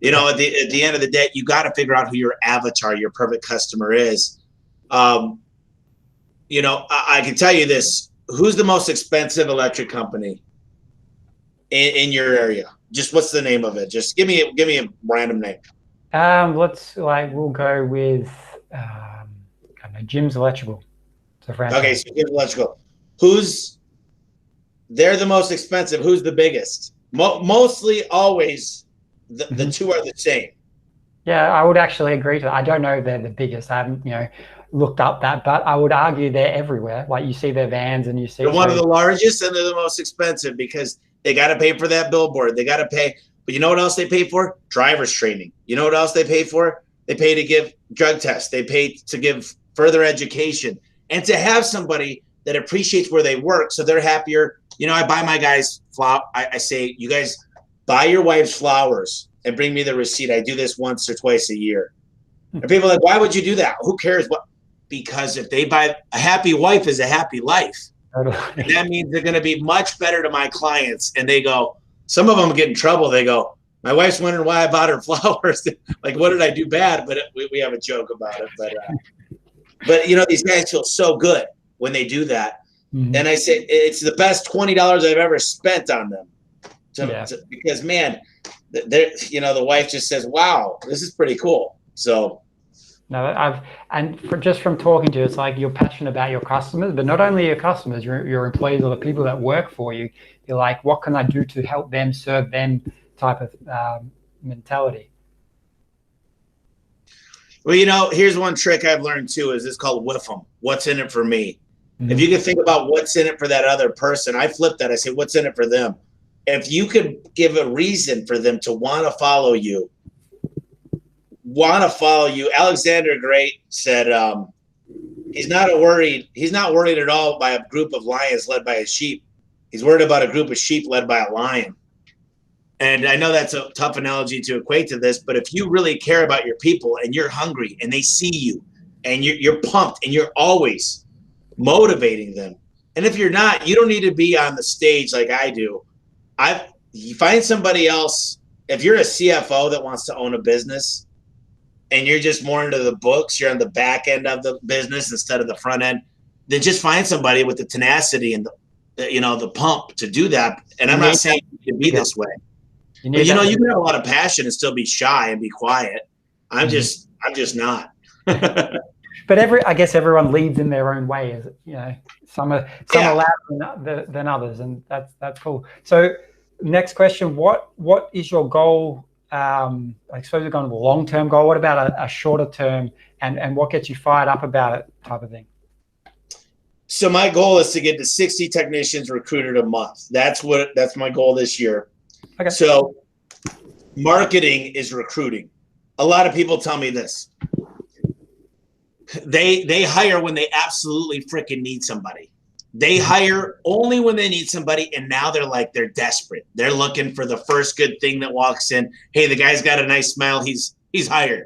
At the end of the day, you got to figure out who your avatar, your perfect customer is. I can tell you this: who's the most expensive electric company in your area? Just what's the name of it? Just give me a random name. We'll go with no, Jim's Electrical. It's a Okay, franchise. so give electrical. They're the most expensive. Who's the biggest? Mostly always the Mhm. two are the same. Yeah, I would actually agree to that. I don't know if they're the biggest. I haven't, looked up that, but I would argue they're everywhere. Like you see their vans and you see They're one of so the largest and they're the most expensive because they got to pay for that billboard. They got to pay. But you know what else they pay for? Driver's training. You know what else they pay for? They pay to give drug tests. They pay to give further education and to have somebody that appreciates where they work so they're happier. I buy my guys flower. I say, you guys buy your wife's flowers and bring me the receipt. I do this once or twice a year. And people are like, why would you do that? Who cares? What? Because if they buy a happy wife is a happy life. And totally. that means they're going to be much better to my clients. And they go, some of them get in trouble. They go, my wife's wondering why I bought her flowers. Like, what did I do bad? But we have a joke about it. But these guys feel so good when they do that. Mhm. And I say, it's the best $20 I've ever spent on them. Yeah. Because, man, the wife just says, wow, this is pretty cool. So, No, just from talking to you, it's like you're passionate about your customers, but not only your customers, your employees or the people that work for you. You're like, what can I do to help them, serve them type of mentality. well, here's one trick I've learned too is it's called whiff 'em. What's in it for me? If you Mhm. can think about what's in it for that other person, I flip that. I say, what's in it for them? If you could give a reason for them to want to follow you. Alexander Great said he's not worried at all by a group of lions led by a sheep. He's worried about a group of sheep led by a lion. And I know that's a tough analogy to equate to this, but if you really care about your people and you're hungry and they see you and you're pumped and you're always motivating them. And if you're not, you don't need to be on the stage like I do. You find somebody else. If you're a CFO that wants to own a business and you're just more into the books, you're on the back end of the business instead of the front end, then just find somebody with the tenacity and the pump to do that. And You I'm not need saying you can be that. this way, You but need that. you can have a lot of passion and still be shy and be quiet. I'm Mhm. just not. But I guess everyone leads in their own way. Is some are Yeah. louder than others, and that's cool. So, next question: what is your goal? I suppose we're going to a long term goal. What about a shorter term, and what gets you fired up about it, type of thing? So my goal is to get to 60 technicians recruited a month. That's my goal this year. Okay. So marketing is recruiting. A lot of people tell me this. They hire when they absolutely freaking need somebody. They hire only when they need somebody, and now they're desperate. They're looking for the first good thing that walks in. Hey, the guy's got a nice smile. He's hired.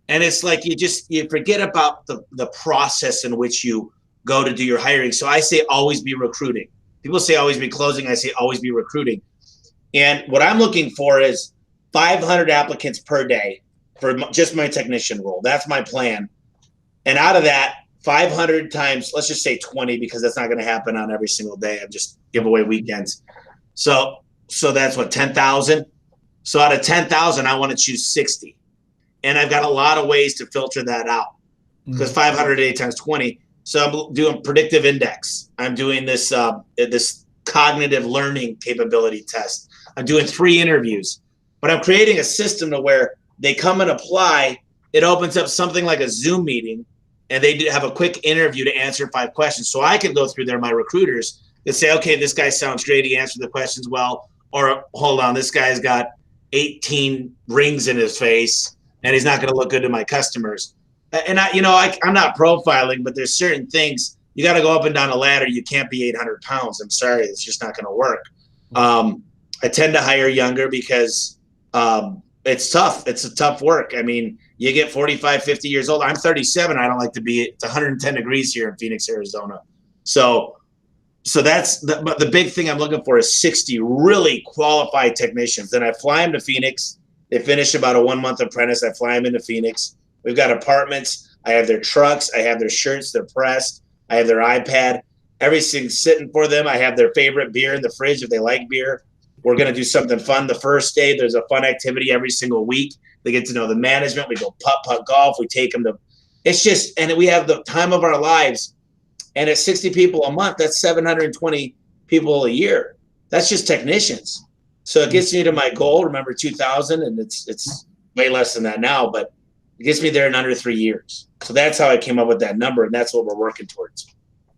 And it's like you forget about the process in which you go to do your hiring. So I say always be recruiting. People say always be closing. I say always be recruiting. And what I'm looking for is 500 applicants per day for just my technician role. That's my plan. And out of that, 500 times, let's just say 20, because that's not going to happen on every single day. I just give away weekends. So that's what, 10,000. So out of 10,000, I want to choose 60. And I've got a lot of ways to filter that out because 500 a day times 20. So I'm doing predictive index. I'm doing this cognitive learning capability test. I'm doing 3 interviews, but I'm creating a system to where they come and apply. It opens up something like a Zoom meeting, and they have a quick interview to answer 5 questions. So I can go through there, my recruiters, and say, okay, this guy sounds great. He answered the questions well. Or hold on, this guy's got 18 rings in his face, and he's not going to look good to my customers. And I'm not profiling, but there's certain things you got to go up and down a ladder. You can't be 800 pounds. I'm sorry, it's just not going to work. I tend to hire younger because it's tough. It's a tough work. I mean, you get 45, 50 years old. I'm 37. I don't like to be. It's 110 degrees here in Phoenix, Arizona. So that's the big thing I'm looking for is 60 really qualified technicians. Then I fly them to Phoenix. They finish about a 1-month apprentice. I fly them into Phoenix. We've got apartments. I have their trucks. I have their shirts. They're pressed. I have their iPad. Everything's sitting for them. I have their favorite beer in the fridge if they like beer. We're going to do something fun the first day. There's a fun activity every single week. They get to know the management. We go putt golf. We take them to It's just, and we have the time of our lives. And at 60 people a month, that's 720 people a year. That's just technicians. So it gets me to my goal. Remember 2000, and it's way less than that now, but it gets me there in under 3 years. So that's how I came up with that number, and that's what we're working towards.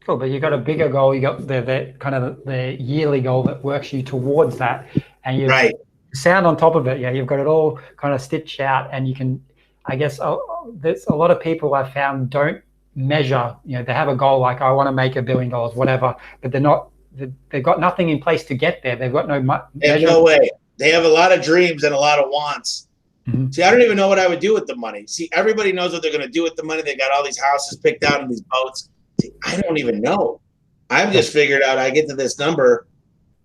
Cool, but you got a bigger goal. You got the kind of the yearly goal that works you towards that, and you Right. sound on top of it. Yeah, you've got it all kind of stitched out, and you can. I guess there's a lot of people I've found don't measure. You know, they have a goal like I want to make $1 billion, whatever, but they're not. They've got nothing in place to get there. They've got no. They have no way. They have a lot of dreams and a lot of wants. Mm-hmm. See, I don't even know what I would do with the money. See, everybody knows what they're going to do with the money. They got all these houses picked out and these boats. See, I don't even know. I've just figured out I get to this number,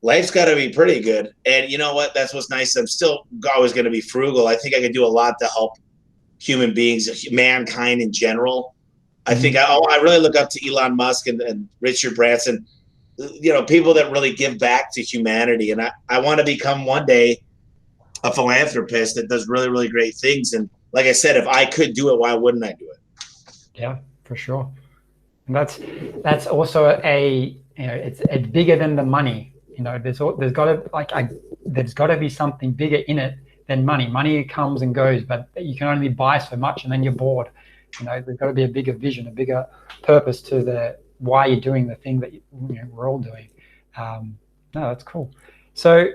life's got to be pretty good. And you know what? That's what's nice. I'm still always going to be frugal. I think I could do a lot to help human beings, mankind in general. I think I really look up to Elon Musk and Richard Branson, you know, people that really give back to humanity. And I want to become one day a philanthropist that does really, really great things. And like I said, if I could do it, why wouldn't I do it? Yeah, for sure. And that's also it's bigger than the money. You know, there's got to be something bigger in it than money. Money comes and goes, but you can only buy so much, and then you're bored. You know, there's got to be a bigger vision, a bigger purpose to the why you're doing the thing that we're all doing. No, that's cool. So,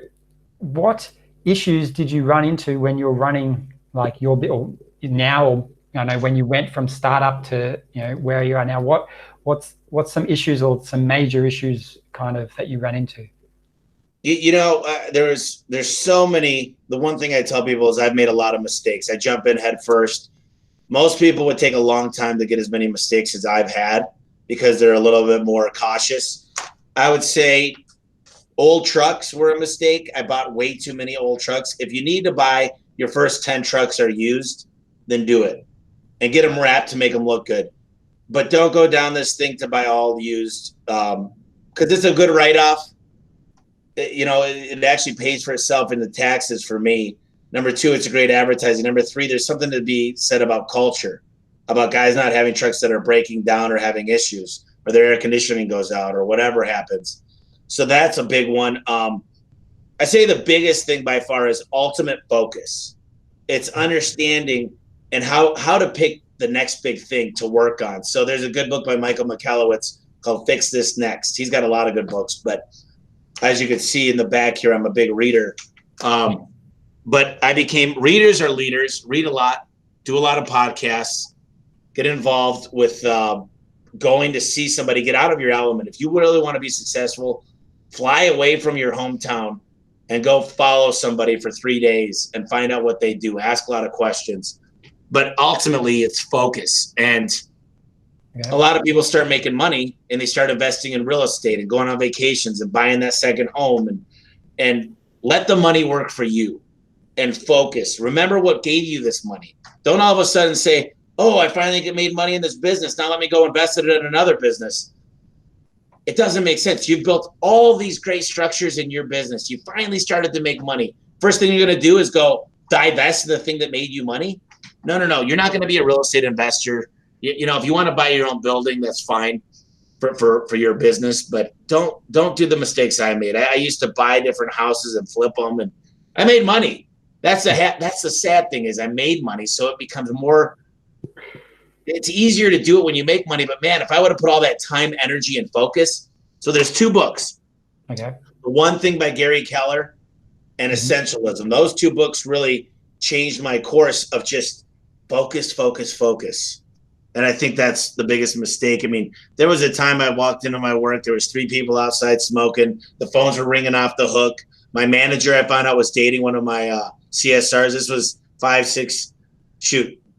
what issues did you run into when you're running like your or now, or I know when you went from startup to where you are now? What's some issues or some major issues kind of that you ran into? There's so many. The one thing I tell people is I've made a lot of mistakes. I jump in head first. Most people would take a long time to get as many mistakes as I've had because they're a little bit more cautious. I would say old trucks were a mistake. I bought way too many old trucks. If you need to buy your first 10 trucks are used, then do it and get them wrapped to make them look good. But don't go down this thing to buy all used because it's a good write-off. It actually pays for itself in the taxes for me. Number two, it's a great advertising. Number three, there's something to be said about culture, about guys not having trucks that are breaking down or having issues or their air conditioning goes out or whatever happens. So that's a big one. I say the biggest thing by far is ultimate focus. It's understanding and how to pick the next big thing to work on. So there's a good book by Michael Michalowicz called Fix This Next. He's got a lot of good books, but as you can see in the back here, I'm a big reader. But I became readers are leaders, read a lot, do a lot of podcasts, get involved with going to see somebody, get out of your element. If you really want to be successful, fly away from your hometown and go follow somebody for 3 days and find out what they do. Ask a lot of questions. But ultimately, it's focus. And a lot of people start making money and they start investing in real estate and going on vacations and buying that second home and let the money work for you and focus. Remember what gave you this money. Don't all of a sudden say, oh, I finally made money in this business. Now let me go invest it in another business. It doesn't make sense. You've built all these great structures in your business. You finally started to make money. First thing you're going to do is go divest in the thing that made you money. No. You're not going to be a real estate investor. If you want to buy your own building, that's fine for your business, but don't do the mistakes I made. I used to buy different houses and flip them, and I made money. That's the sad thing is I made money, so it becomes more. It's easier to do it when you make money, but man, if I would have put all that time, energy, and focus. So there's 2 books. Okay. The One Thing by Gary Keller and Essentialism. Those 2 books really changed my course of just focus. And I think that's the biggest mistake. I mean, there was a time I walked into my work. There was 3 people outside smoking. The phones were ringing off the hook. My manager, I found out, was dating one of my CSRs. This was 5, 6,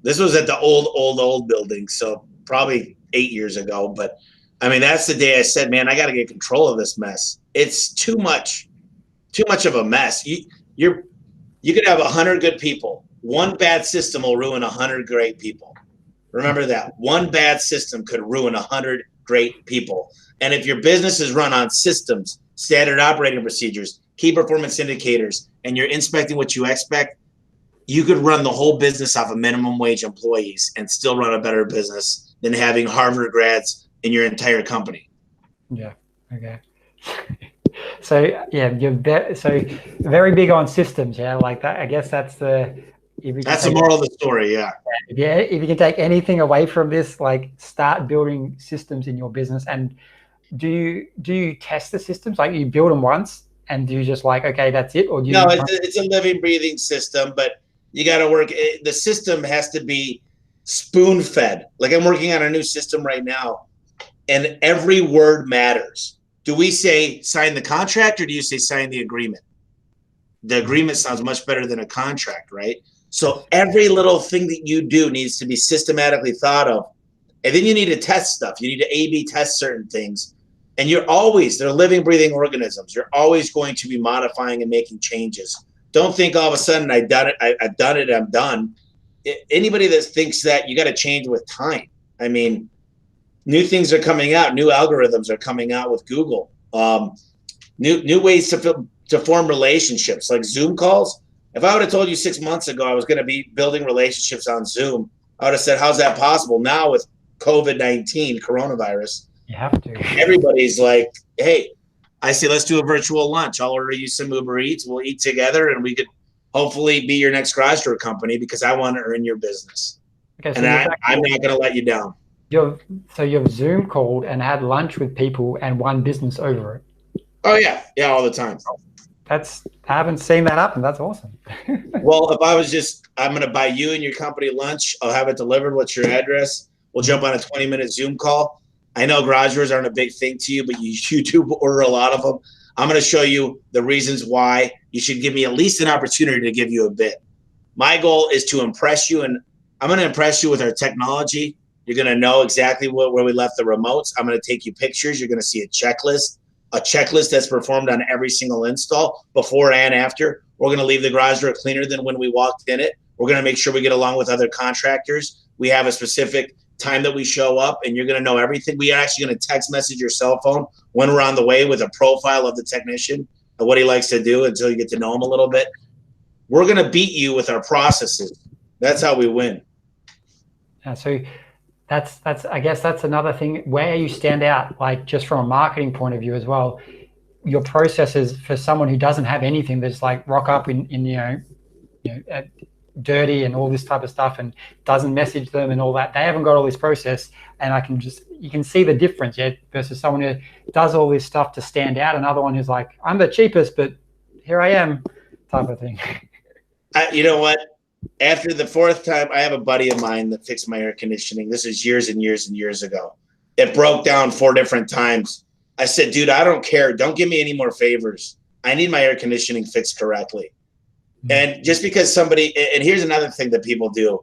this was at the old building. So probably 8 years ago. But I mean, that's the day I said, man, I got to get control of this mess. It's too much of a mess. You could have 100 good people. One bad system will ruin 100 great people. Remember that. One bad system could ruin 100 great people. And if your business is run on systems, standard operating procedures, key performance indicators, and you're inspecting what you expect, you could run the whole business off of minimum wage employees and still run a better business than having Harvard grads in your entire company. Yeah. Okay. So yeah, so very big on systems. Yeah, like that. I guess that's the. If we can That's the take moral of the story. Yeah. Yeah, if you can take anything away from this, like start building systems in your business. And do you test the systems? Like you build them once, and do you just like, okay, that's it, or do No, you? it's a living, breathing system, but you got to work. The system has to be spoon fed. Like I'm working on a new system right now, and every word matters. Do we say sign the contract or do you say sign the agreement? The agreement sounds much better than a contract, right? So every little thing that you do needs to be systematically thought of. And then you need to test stuff. You need to A/B test certain things. And they're living, breathing organisms. You're always going to be modifying and making changes. Don't think all of a sudden I've done it, I'm done. Anybody that thinks that, you got to change with time. I mean, new things are coming out. New algorithms are coming out with Google. New ways to form relationships, like Zoom calls. If I would have told you 6 months ago I was going to be building relationships on Zoom, I would have said, how's that possible? Now with COVID-19, coronavirus, You have to. everybody's like, hey, I say, let's do a virtual lunch. I'll order you some Uber Eats. We'll eat together and we could hopefully be your next garage door company because I want to earn your business. Okay, And I'm not going to let you down. you've Zoom called and had lunch with people and won business over it. Oh, yeah. Yeah, all the time. I haven't seen that happen. That's awesome. Well, if I was I'm going to buy you and your company lunch. I'll have it delivered. What's your address? We'll jump on a 20-minute Zoom call. I know garage doors aren't a big thing to you, but you do order a lot of them. I'm going to show you the reasons why you should give me at least an opportunity to give you a bid. My goal is to impress you, and I'm going to impress you with our technology. You're going to know exactly where we left the remotes. I'm going to take you pictures. You're going to see a checklist that's performed on every single install before and after. We're going to leave the garage door cleaner than when we walked in it. We're going to make sure we get along with other contractors. We have a specific time that we show up, and you're going to know everything. We are actually going to text message your cell phone when we're on the way with a profile of the technician and what he likes to do until you get to know him a little bit. We're going to beat you with our processes. That's how we win. So that's I guess that's another thing where you stand out, like just from a marketing point of view as well. Your processes for someone who doesn't have anything, that's like rock up in dirty and all this type of stuff and doesn't message them and all that. They haven't got all this process, and you can see the difference, yeah, versus someone who does all this stuff to stand out. Another one who's like, I'm the cheapest, but here I am, type of thing. You know what? After the fourth time, I have a buddy of mine that fixed my air conditioning. This is years and years and years ago. It broke down 4 different times. I said, dude, I don't care. Don't give me any more favors. I need my air conditioning fixed correctly. And just because somebody, and here's another thing that people do,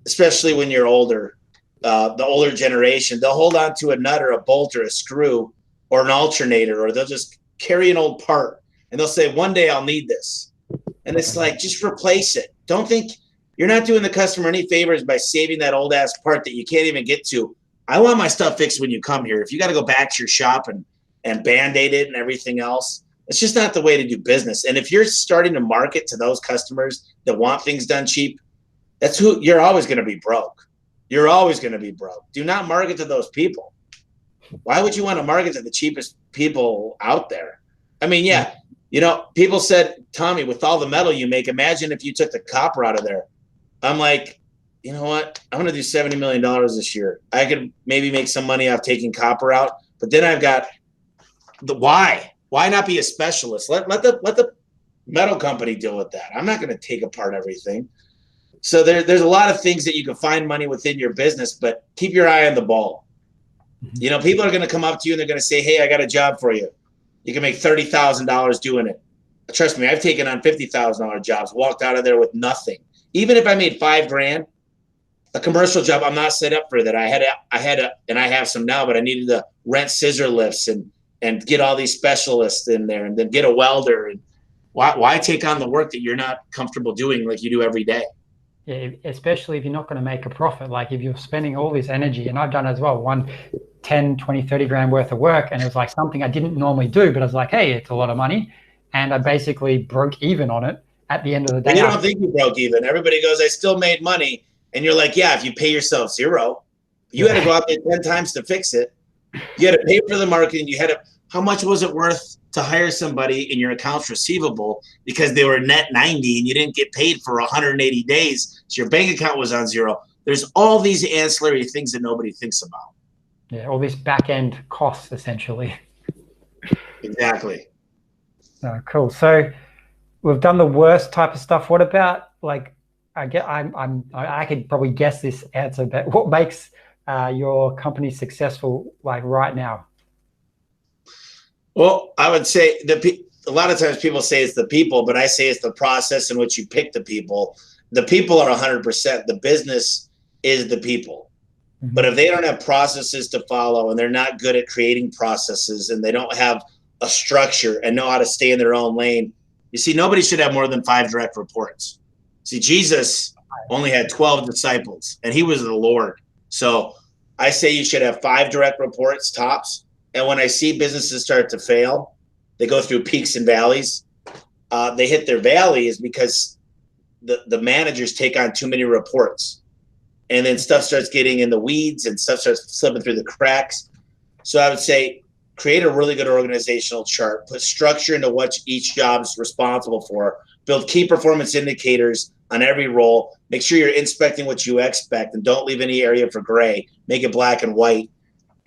especially when you're older, the older generation, they'll hold on to a nut or a bolt or a screw or an alternator, or they'll just carry an old part and they'll say, one day I'll need this. And it's like, just replace it. Don't think you're not doing the customer any favors by saving that old ass part that you can't even get to. I want my stuff fixed when you come here. If you got to go back to your shop and Band-Aid it and everything else, it's just not the way to do business. And if you're starting to market to those customers that want things done cheap, you're always going to be broke. You're always going to be broke. Do not market to those people. Why would you want to market to the cheapest people out there? I mean, yeah, people said, Tommy, with all the metal you make, imagine if you took the copper out of there. I'm like, you know what? I'm going to do $70 million this year. I could maybe make some money off taking copper out, but then I've got the why. Why not be a specialist? Let the metal company deal with that. I'm not going to take apart everything. So there's a lot of things that you can find money within your business, but keep your eye on the ball. People are going to come up to you and they're going to say, hey, I got a job for you. You can make $30,000 doing it. Trust me, I've taken on $50,000 jobs, walked out of there with nothing. Even if I made $5,000, a commercial job, I'm not set up for that. I had and I have some now, but I needed to rent scissor lifts and get all these specialists in there and then get a welder. And why take on the work that you're not comfortable doing like you do every day? Yeah, especially if you're not going to make a profit. Like if you're spending all this energy, and I've done it as well, 10, 20, 30 grand worth of work, and it was like something I didn't normally do, but I was like, hey, it's a lot of money. And I basically broke even on it. at the end of the And day. you don't think you broke even. Everybody goes, I still made money. And you're like, yeah, if you pay yourself zero, you had to go out there 10 times to fix it. You had to pay for the marketing. You had to, how much was it worth to hire somebody in your accounts receivable because they were net 90 and you didn't get paid for 180 days? So your bank account was on zero. There's all these ancillary things that nobody thinks about. Yeah, all this back end costs essentially. Exactly. Oh, cool. So we've done the worst type of stuff. What about like I could probably guess this answer, but what makes your company successful like right now? Well, I would say a lot of times people say it's the people, but I say it's the process in which you pick the people. The people are 100%. The business is the people. Mm-hmm. But if they don't have processes to follow and they're not good at creating processes and they don't have a structure and know how to stay in their own lane, you see, nobody should have more than 5 direct reports. See, Jesus only had 12 disciples and he was the Lord. So I say you should have 5 direct reports tops. And when I see businesses start to fail, they go through peaks and valleys. They hit their valley is because the managers take on too many reports. And then stuff starts getting in the weeds and stuff starts slipping through the cracks. So I would say create a really good organizational chart, put structure into what each job is responsible for, build key performance indicators on every role, make sure you're inspecting what you expect and don't leave any area for gray, make it black and white.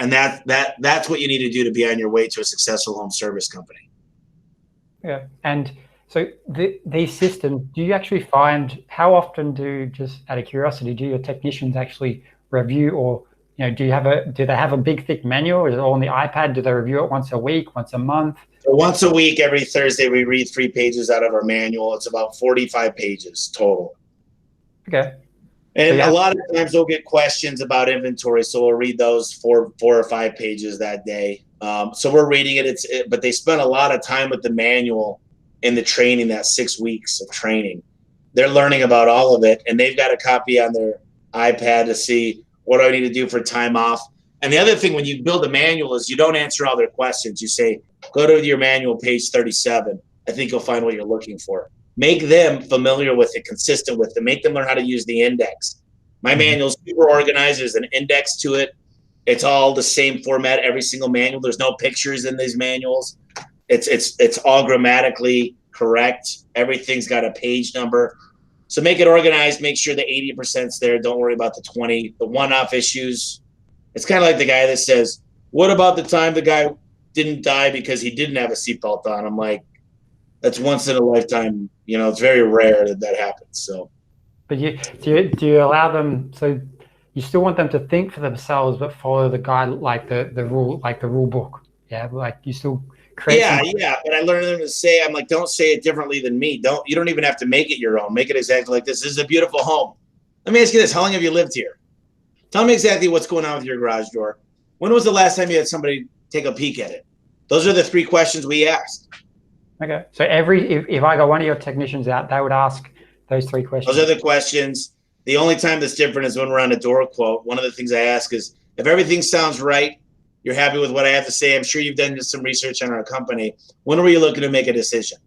And that's what you need to do to be on your way to a successful home service company. Yeah. And so these systems, do you actually find, how often just out of curiosity, do your technicians actually review, or do they have a big thick manual? Is it all on the iPad? Do they review it once a week, once a month? So once a week, every Thursday, we read 3 pages out of our manual. It's about 45 pages total. Okay. And a lot of times we'll get questions about inventory, so we'll read those 4 or 5 pages that day. So we're reading it. But they spend a lot of time with the manual in the training, that 6 weeks of training. They're learning about all of it, and they've got a copy on their iPad to see what do I need to do for time off. And the other thing when you build a manual is you don't answer all their questions. You say, go to your manual, page 37. I think you'll find what you're looking for. Make them familiar with it, consistent with it. Make them learn how to use the index. My manual's super organized. There's an index to it. It's all the same format, every single manual. There's no pictures in these manuals. It's all grammatically correct. Everything's got a page number. So make it organized. Make sure the 80%'s there. Don't worry about the 20, the one-off issues. It's kind of like the guy that says, what about the time the guy didn't die because he didn't have a seatbelt on? I'm like, that's once in a lifetime. It's very rare that happens. So, but do you allow them? So you still want them to think for themselves, but follow the guide, like the rule book. Yeah, like you still create. Yeah. But I learned them to say, I'm like, don't say it differently than me. You don't even have to make it your own. Make it exactly like this. This is a beautiful home. Let me ask you this: how long have you lived here? Tell me exactly what's going on with your garage door. When was the last time you had somebody take a peek at it? Those are the 3 questions we asked. Okay. So if I got one of your technicians out, they would ask those 3 questions. Those are the questions. The only time that's different is when we're on a door quote. One of the things I ask is, if everything sounds right, you're happy with what I have to say, I'm sure you've done some research on our company, when are you looking to make a decision?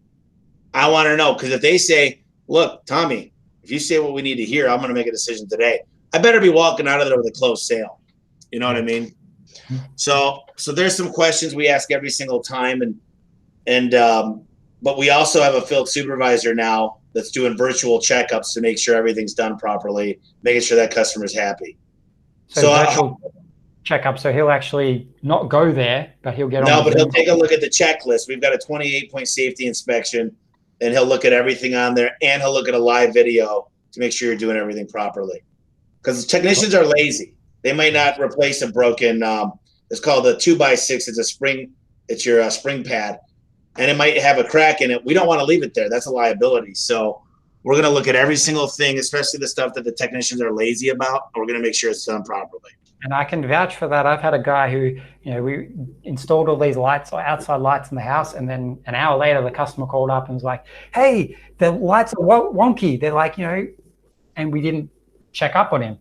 I want to know, because if they say, look, Tommy, if you say what we need to hear, I'm going to make a decision today. I better be walking out of there with a closed sale. You know what I mean? So there's some questions we ask every single time, but we also have a field supervisor now that's doing virtual checkups to make sure everything's done properly, making sure that customer's happy. So virtual checkup. So he'll actually not go there, but he'll get on. No, but he'll take a look at the checklist. We've got a 28-point safety inspection, and he'll look at everything on there, and he'll look at a live video to make sure you're doing everything properly. Because technicians are lazy. They might not replace a broken. It's called a 2x6. It's a spring. It's your spring pad, and it might have a crack in it. We don't want to leave it there. That's a liability. So we're going to look at every single thing, especially the stuff that the technicians are lazy about. And we're going to make sure it's done properly. And I can vouch for that. I've had a guy who, we installed all these lights, or outside lights in the house, and then an hour later, the customer called up and was like, "Hey, the lights are wonky." They're like, and we didn't check up on him.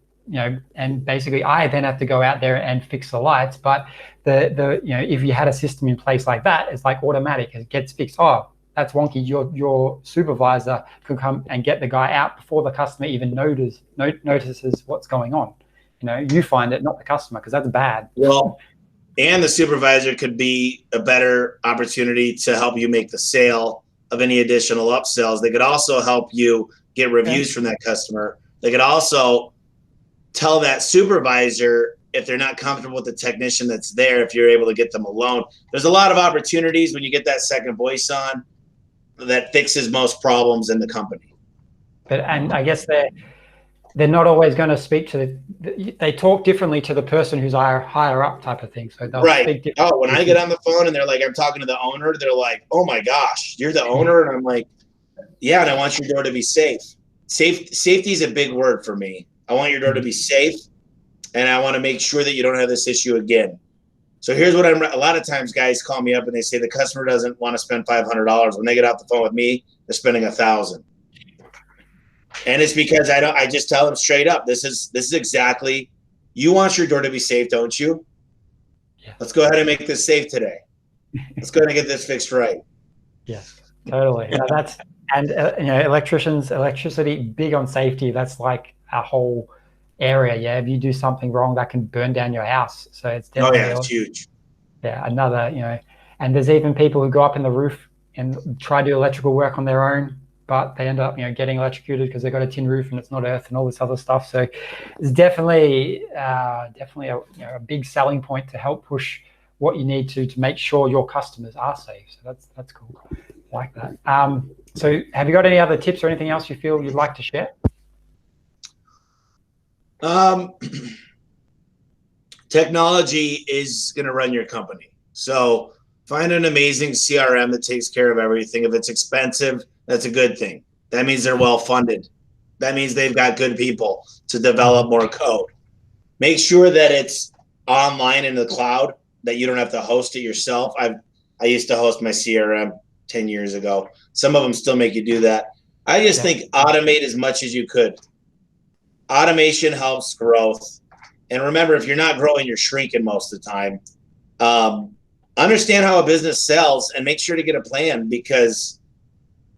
And basically I then have to go out there and fix the lights. But if you had a system in place like that, it's like automatic, it gets fixed. Oh, that's wonky. Your supervisor could come and get the guy out before the customer even notices what's going on. You find it, not the customer, because that's bad. Well, and the supervisor could be a better opportunity to help you make the sale of any additional upsells. They could also help you get reviews from that customer. They could also tell that supervisor if they're not comfortable with the technician that's there, if you're able to get them alone. There's a lot of opportunities when you get that second voice on that fixes most problems in the company. And I guess they're not always going to speak to they talk differently to the person who's higher up type of thing. So they'll speak differently. Oh, when I get on the phone and they're like, I'm talking to the owner, they're like, oh my gosh, you're the owner? And I'm like, yeah, and I want your door to be safe. Safety is a big word for me. I want your door to be safe, and I want to make sure that you don't have this issue again. So here's what a lot of times guys call me up and they say the customer doesn't want to spend $500. When they get off the phone with me, they're spending $1,000. And it's because I just tell them straight up, this is exactly, you want your door to be safe, don't you? Yeah. Let's go ahead and make this safe today. Let's go ahead and get this fixed right. Yes, totally. Electricity, big on safety. That's like a whole area. Yeah, if you do something wrong, that can burn down your house. So it's definitely it's huge. Yeah, another, and there's even people who go up in the roof and try to do electrical work on their own, but they end up, getting electrocuted because they've got a tin roof and it's not earth and all this other stuff. So it's definitely a big selling point to help push what you need to make sure your customers are safe. So that's cool. I like that. So have you got any other tips or anything else you feel you'd like to share? Technology is going to run your company. So find an amazing CRM that takes care of everything. If it's expensive, that's a good thing. That means they're well funded. That means they've got good people to develop more code. Make sure that it's online in the cloud, that you don't have to host it yourself. I used to host my CRM 10 years ago. Some of them still make you do that. I just think automate as much as you could. Automation helps growth. And remember, if you're not growing, you're shrinking most of the time. Understand how a business sells and make sure to get a plan, because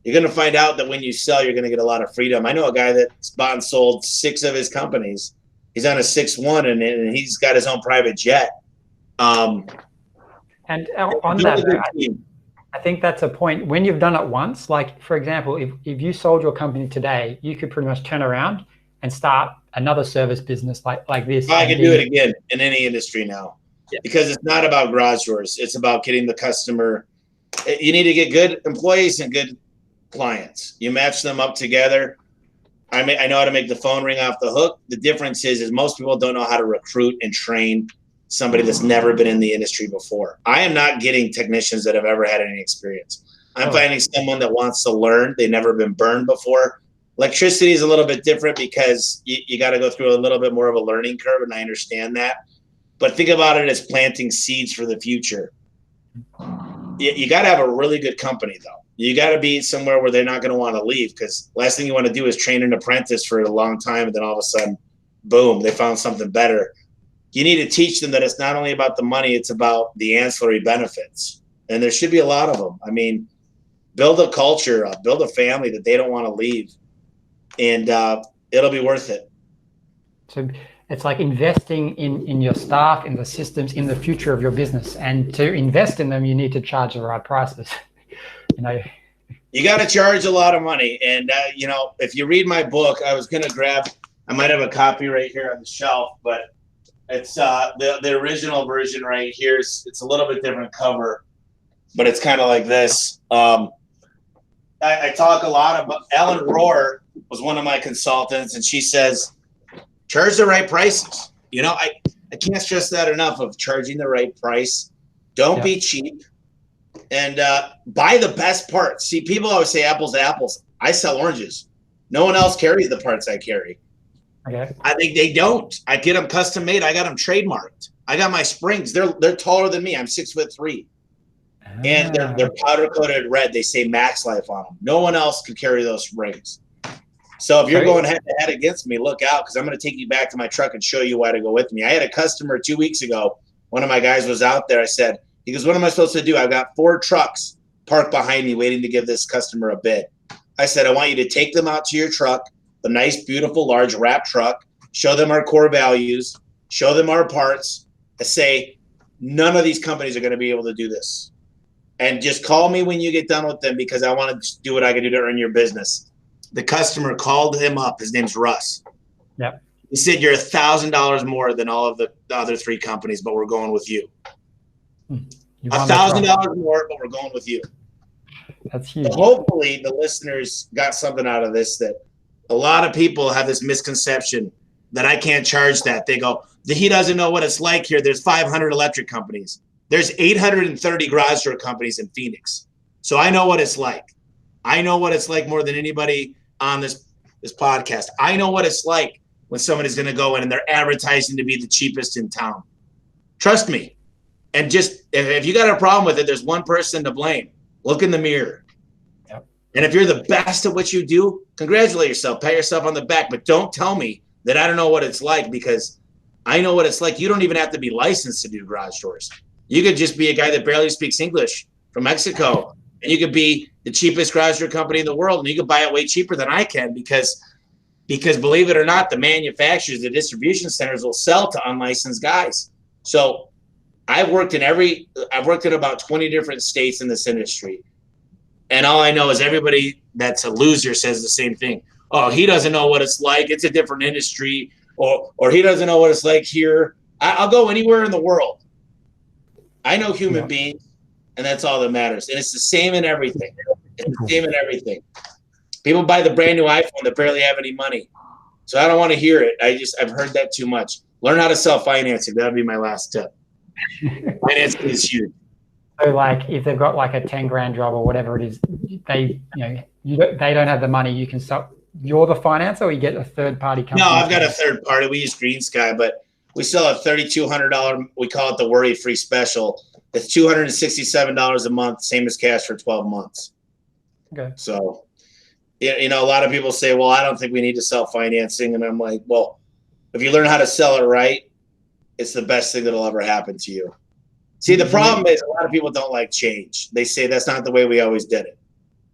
you're going to find out that when you sell, you're going to get a lot of freedom. I know a guy that's bought and sold 6 of his companies. He's on a 6-1 and he's got his own private jet. And on that, I think that's a point. When you've done it once, like for example, if you sold your company today, you could pretty much turn around and start another service business like this. I can do it again in any industry now, because it's not about garage doors. It's about getting the customer. You need to get good employees and good clients. You match them up together. I know how to make the phone ring off the hook. The difference is most people don't know how to recruit and train somebody that's never been in the industry before. I am not getting technicians that have ever had any experience. I'm finding someone that wants to learn. They've never been burned before. Electricity is a little bit different because you got to go through a little bit more of a learning curve, and I understand that. But think about it as planting seeds for the future. You got to have a really good company, though. You got to be somewhere where they're not going to want to leave, because last thing you want to do is train an apprentice for a long time, and then all of a sudden, boom, they found something better. You need to teach them that it's not only about the money, it's about the ancillary benefits. And there should be a lot of them. I mean, build a culture, build a family that they don't want to leave, and it'll be worth it. So it's like investing in your staff, in the systems, in the future of your business. And to invest in them, you need to charge the right prices. You got to charge a lot of money. And, if you read my book, I was going to I might have a copy right here on the shelf, but it's the original version right here. It's a little bit different cover, but it's kind of like this. I talk a lot about Ellen Rohr was one of my consultants, and she says, charge the right prices. I can't stress that enough, of charging the right price. Don't be cheap, and buy the best parts. See, people always say apples to apples. I sell oranges. No one else carries the parts I carry. Okay. I think they don't. I get them custom made. I got them trademarked. I got my springs. They're taller than me. I'm 6'3", and they're powder coated red. They say Max Life on them. No one else could carry those springs. So if you're going head to head against me, look out, because I'm going to take you back to my truck and show you why to go with me. I had a customer 2 weeks ago. One of my guys was out there. I said, he goes, what am I supposed to do? I've got 4 trucks. parked behind me waiting to give this customer a bid. I said, I want you to take them out to your truck, the nice, beautiful, large wrap truck, show them our core values, show them our parts, and say, none of these companies are going to be able to do this. And just call me when you get done with them because I want to do what I can do to earn your business. The customer called him up. His name's Russ. Yep. He said, you're $1,000 more than all of the other three companies, but we're going with you. $1,000 more, but we're going with you. That's huge. So hopefully the listeners got something out of this, that a lot of people have this misconception that I can't charge that. They go, he doesn't know what it's like here. There's 500 electric companies. There's 830 garage door companies in Phoenix. So I know what it's like. I know what it's like more than anybody on this podcast. I know what it's like when someone is going to go in and they're advertising to be the cheapest in town. Trust me. And just if you got a problem with it, there's one person to blame. Look in the mirror. Yep. And if you're the best at what you do, congratulate yourself, pat yourself on the back. But don't tell me that I don't know what it's like, because I know what it's like. You don't even have to be licensed to do garage doors. You could just be a guy that barely speaks English from Mexico, and you could be the cheapest garage door company in the world, and you could buy it way cheaper than I can because believe it or not, the manufacturers, the distribution centers will sell to unlicensed guys. So I've worked in about 20 different states in this industry. And all I know is everybody that's a loser says the same thing. Oh, he doesn't know what it's like. It's a different industry. Or he doesn't know what it's like here. I'll go anywhere in the world. I know human beings, and that's all that matters. And it's the same in everything. It's the same in everything. People buy the brand new iPhone that barely have any money. So I don't want to hear it. I've heard that too much. Learn how to sell financing. That would be my last tip. Financing is huge. So like if they've got like a 10 grand job or whatever it is, they don't have the money. You can sell. You're the financer, or you get a third party company? No, I've got a third party. We use Green Sky, but we sell a $3,200. We call it the worry free special. It's $267 a month, same as cash for 12 months. Okay. So, a lot of people say, well, I don't think we need to sell financing. And I'm like, well, if you learn how to sell it right, it's the best thing that'll ever happen to you. See, the problem is a lot of people don't like change. They say that's not the way we always did it.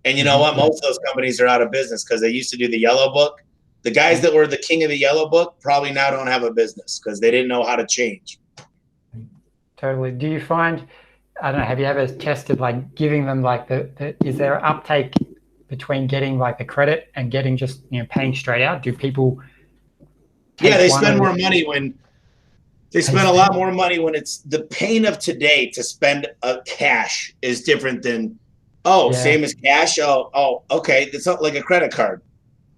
And you know what? Most of those companies are out of business because they used to do the yellow book. The guys that were the king of the yellow book probably now don't have a business because they didn't know how to change. Totally. Do you find, I don't know, have you ever tested like giving them like is there an uptake between getting like the credit and getting just, paying straight out? Do people? Yeah, they spend more money when they spend a lot more money when it's the pain of today to spend cash is different than, same as cash. Oh, okay. It's not like a credit card.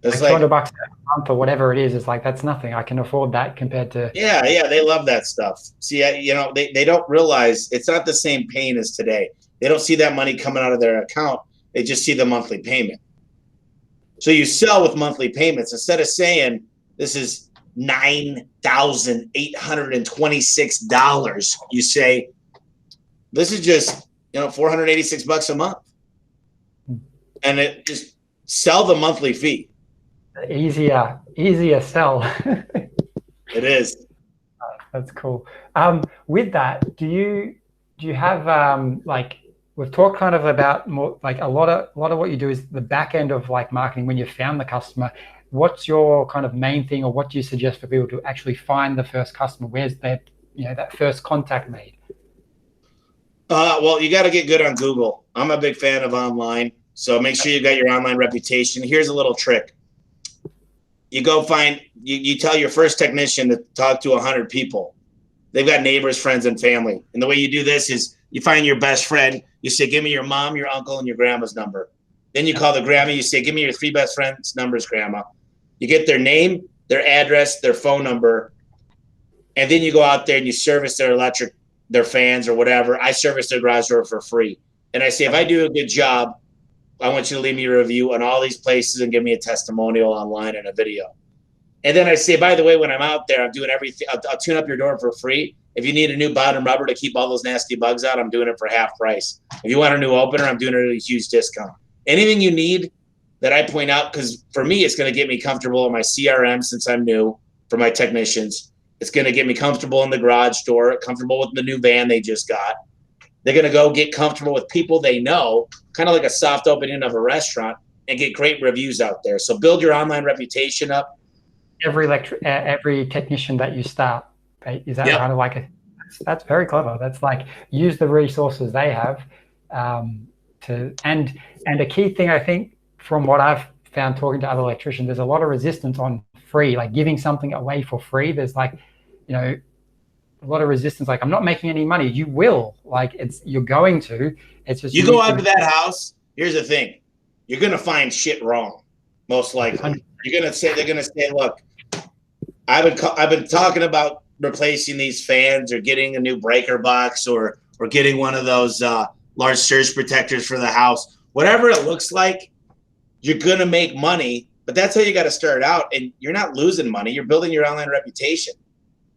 It's like $200 a month or whatever it is. It's like, that's nothing. I can afford that compared to. Yeah. They love that stuff. See, they don't realize it's not the same pain as today. They don't see that money coming out of their account. They just see the monthly payment. So you sell with monthly payments instead of saying this is $9,826. You say this is just $486 a month, and it just sell the monthly fee. Easier sell. It is. That's cool. With that, do you have like, we've talked kind of about more like a lot of what you do is the back end of like marketing when you found the customer. What's your kind of main thing, or what do you suggest for people to actually find the first customer? Where's that first contact made? Well, you got to get good on Google. I'm a big fan of online, so make sure you got your online reputation. Here's a little trick. You go you tell your first technician to talk to 100 people. They've got neighbors, friends, and family. And the way you do this is you find your best friend. You say, give me your mom, your uncle, and your grandma's number. Then you call the grandma. You say, give me your 3 best friends' numbers, grandma. You get their name, their address, their phone number. And then you go out there and you service their electric, their fans or whatever. I service their garage door for free. And I say, if I do a good job, I want you to leave me a review on all these places and give me a testimonial online and a video. And then I say, by the way, when I'm out there, I'm doing everything. I'll tune up your door for free. If you need a new bottom rubber to keep all those nasty bugs out, I'm doing it for half price. If you want a new opener, I'm doing it at a huge discount. Anything you need that I point out, because for me, it's going to get me comfortable in my CRM since I'm new for my technicians. It's going to get me comfortable in the garage door, comfortable with the new van they just got. They're going to go get comfortable with people they know, kind of like a soft opening of a restaurant, and get great reviews out there. So build your online reputation up. Every technician that you start, is that Yep. kind of like that's very clever. That's like use the resources they have and a key thing I think from what I've found talking to other electricians, there's a lot of resistance on free, like giving something away for free. There's like, a lot of resistance. Like, I'm not making any money. You will, like, you're going to. It's just you go out to that house. Here's the thing: you're gonna find shit wrong, most likely. They're gonna say, look, I've been talking about replacing these fans or getting a new breaker box or getting one of those large surge protectors for the house. Whatever it looks like, you're gonna make money. But that's how you got to start out, and you're not losing money. You're building your online reputation.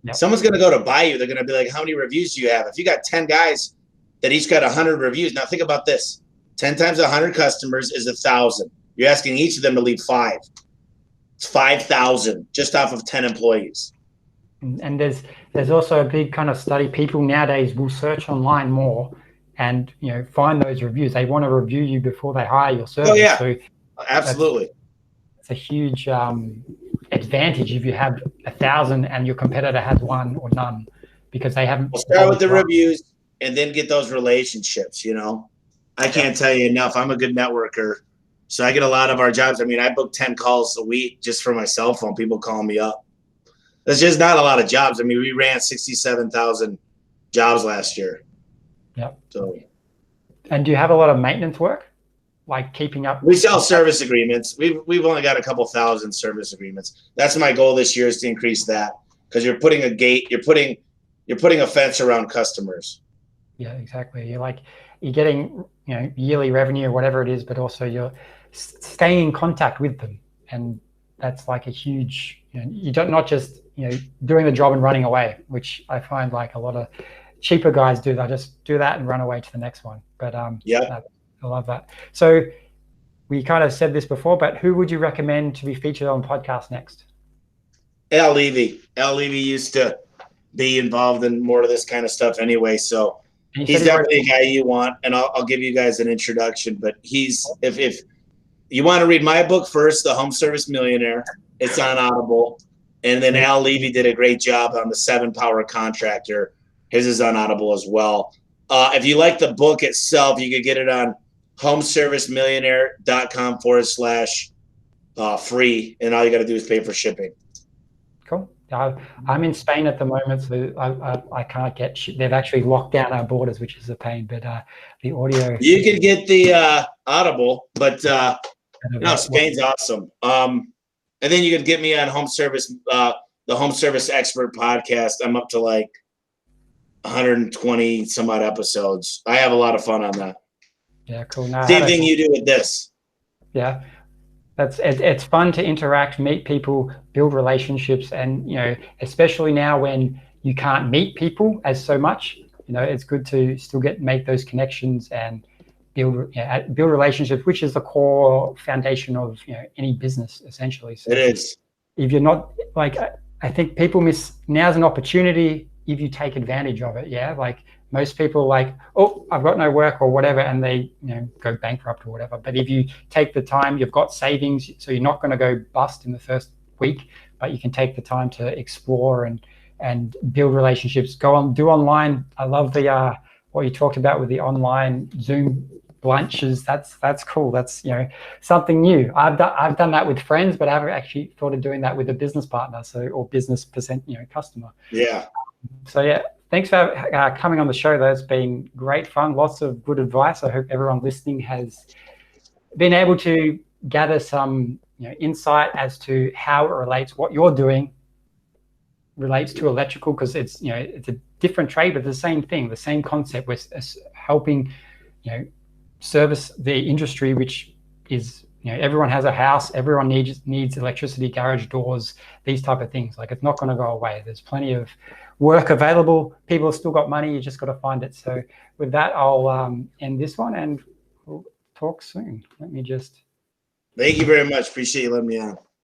Yep. Someone's going to go to buy you. They're going to be like, how many reviews do you have? If you got 10 guys that each got 100 reviews, now think about this. 10 times 100 customers is 1,000. You're asking each of them to leave 5. It's 5,000 just off of 10 employees. And there's also a big kind of study. People nowadays will search online more and, find those reviews. They want to review you before they hire your service. Oh, yeah. So absolutely. It's a huge advantage if you have 1,000 and your competitor has 1 or none, because they haven't. We'll start with the reviews and then get those relationships. I can't tell you enough. I'm a good networker, so I get a lot of our jobs. I mean, I book 10 calls a week just for my cell phone. People calling me up. There's just not a lot of jobs. I mean, we ran 67,000 jobs last year. Yep. So. And do you have a lot of maintenance work? Like keeping up? We sell service agreements. We've only got a couple thousand service agreements. That's my goal this year, is to increase that, because you're putting a gate, you're putting a fence around customers. Yeah, exactly. You're getting yearly revenue or whatever it is, but also you're staying in contact with them, and that's like a huge. You don't not just doing the job and running away, which I find like a lot of cheaper guys do. They just do that and run away to the next one. But yeah. I love that. So we kind of said this before, but who would you recommend to be featured on the podcast next? Al Levy. Al Levy used to be involved in more of this kind of stuff anyway. So he's definitely a guy you want, and I'll give you guys an introduction. But if you want to read my book first, The Home Service Millionaire, it's on Audible. And then Al Levy did a great job on the 7-Power Contractor. His is on Audible as well. If you like the book itself, you could get it on homeservicemillionaire.com/free, and all you got to do is pay for shipping. Cool. I'm in Spain at the moment, so I can't get shit. They've actually locked down our borders, which is a pain. But the audio. You could get the Audible, but Spain's awesome. And then you could get me on Home Service, the Home Service Expert podcast. I'm up to like 120 some odd episodes. I have a lot of fun on that. Yeah, cool. Same thing you do with this. Yeah, it's fun to interact, meet people, build relationships, and especially now when you can't meet people as so much, it's good to still make those connections and build relationships, which is the core foundation of any business essentially. So it is. If you're not I think people miss now's an opportunity if you take advantage of it. Yeah, like most people oh, I've got no work or whatever, and they go bankrupt or whatever. But if you take the time, you've got savings, so you're not going to go bust in the first week, but you can take the time to explore and build relationships. Go on, do online. I love the what you talked about with the online Zoom lunches. That's cool. That's something new. I've done that with friends, but I haven't actually thought of doing that with a business partner, or business customer. Yeah. So yeah, thanks for coming on the show, though. It's been great fun. Lots of good advice. I hope everyone listening has been able to gather some insight as to how it relates, what you're doing relates to electrical, because it's it's a different trade, but the same thing, the same concept. We're helping service the industry, which is everyone has a house, everyone needs electricity, garage doors, these type of things. Like, it's not going to go away. There's plenty of work available. People have still got money. You just got to find it. So with that, I'll end this one, and we'll talk soon. Let me just. Thank you very much. Appreciate you letting me on.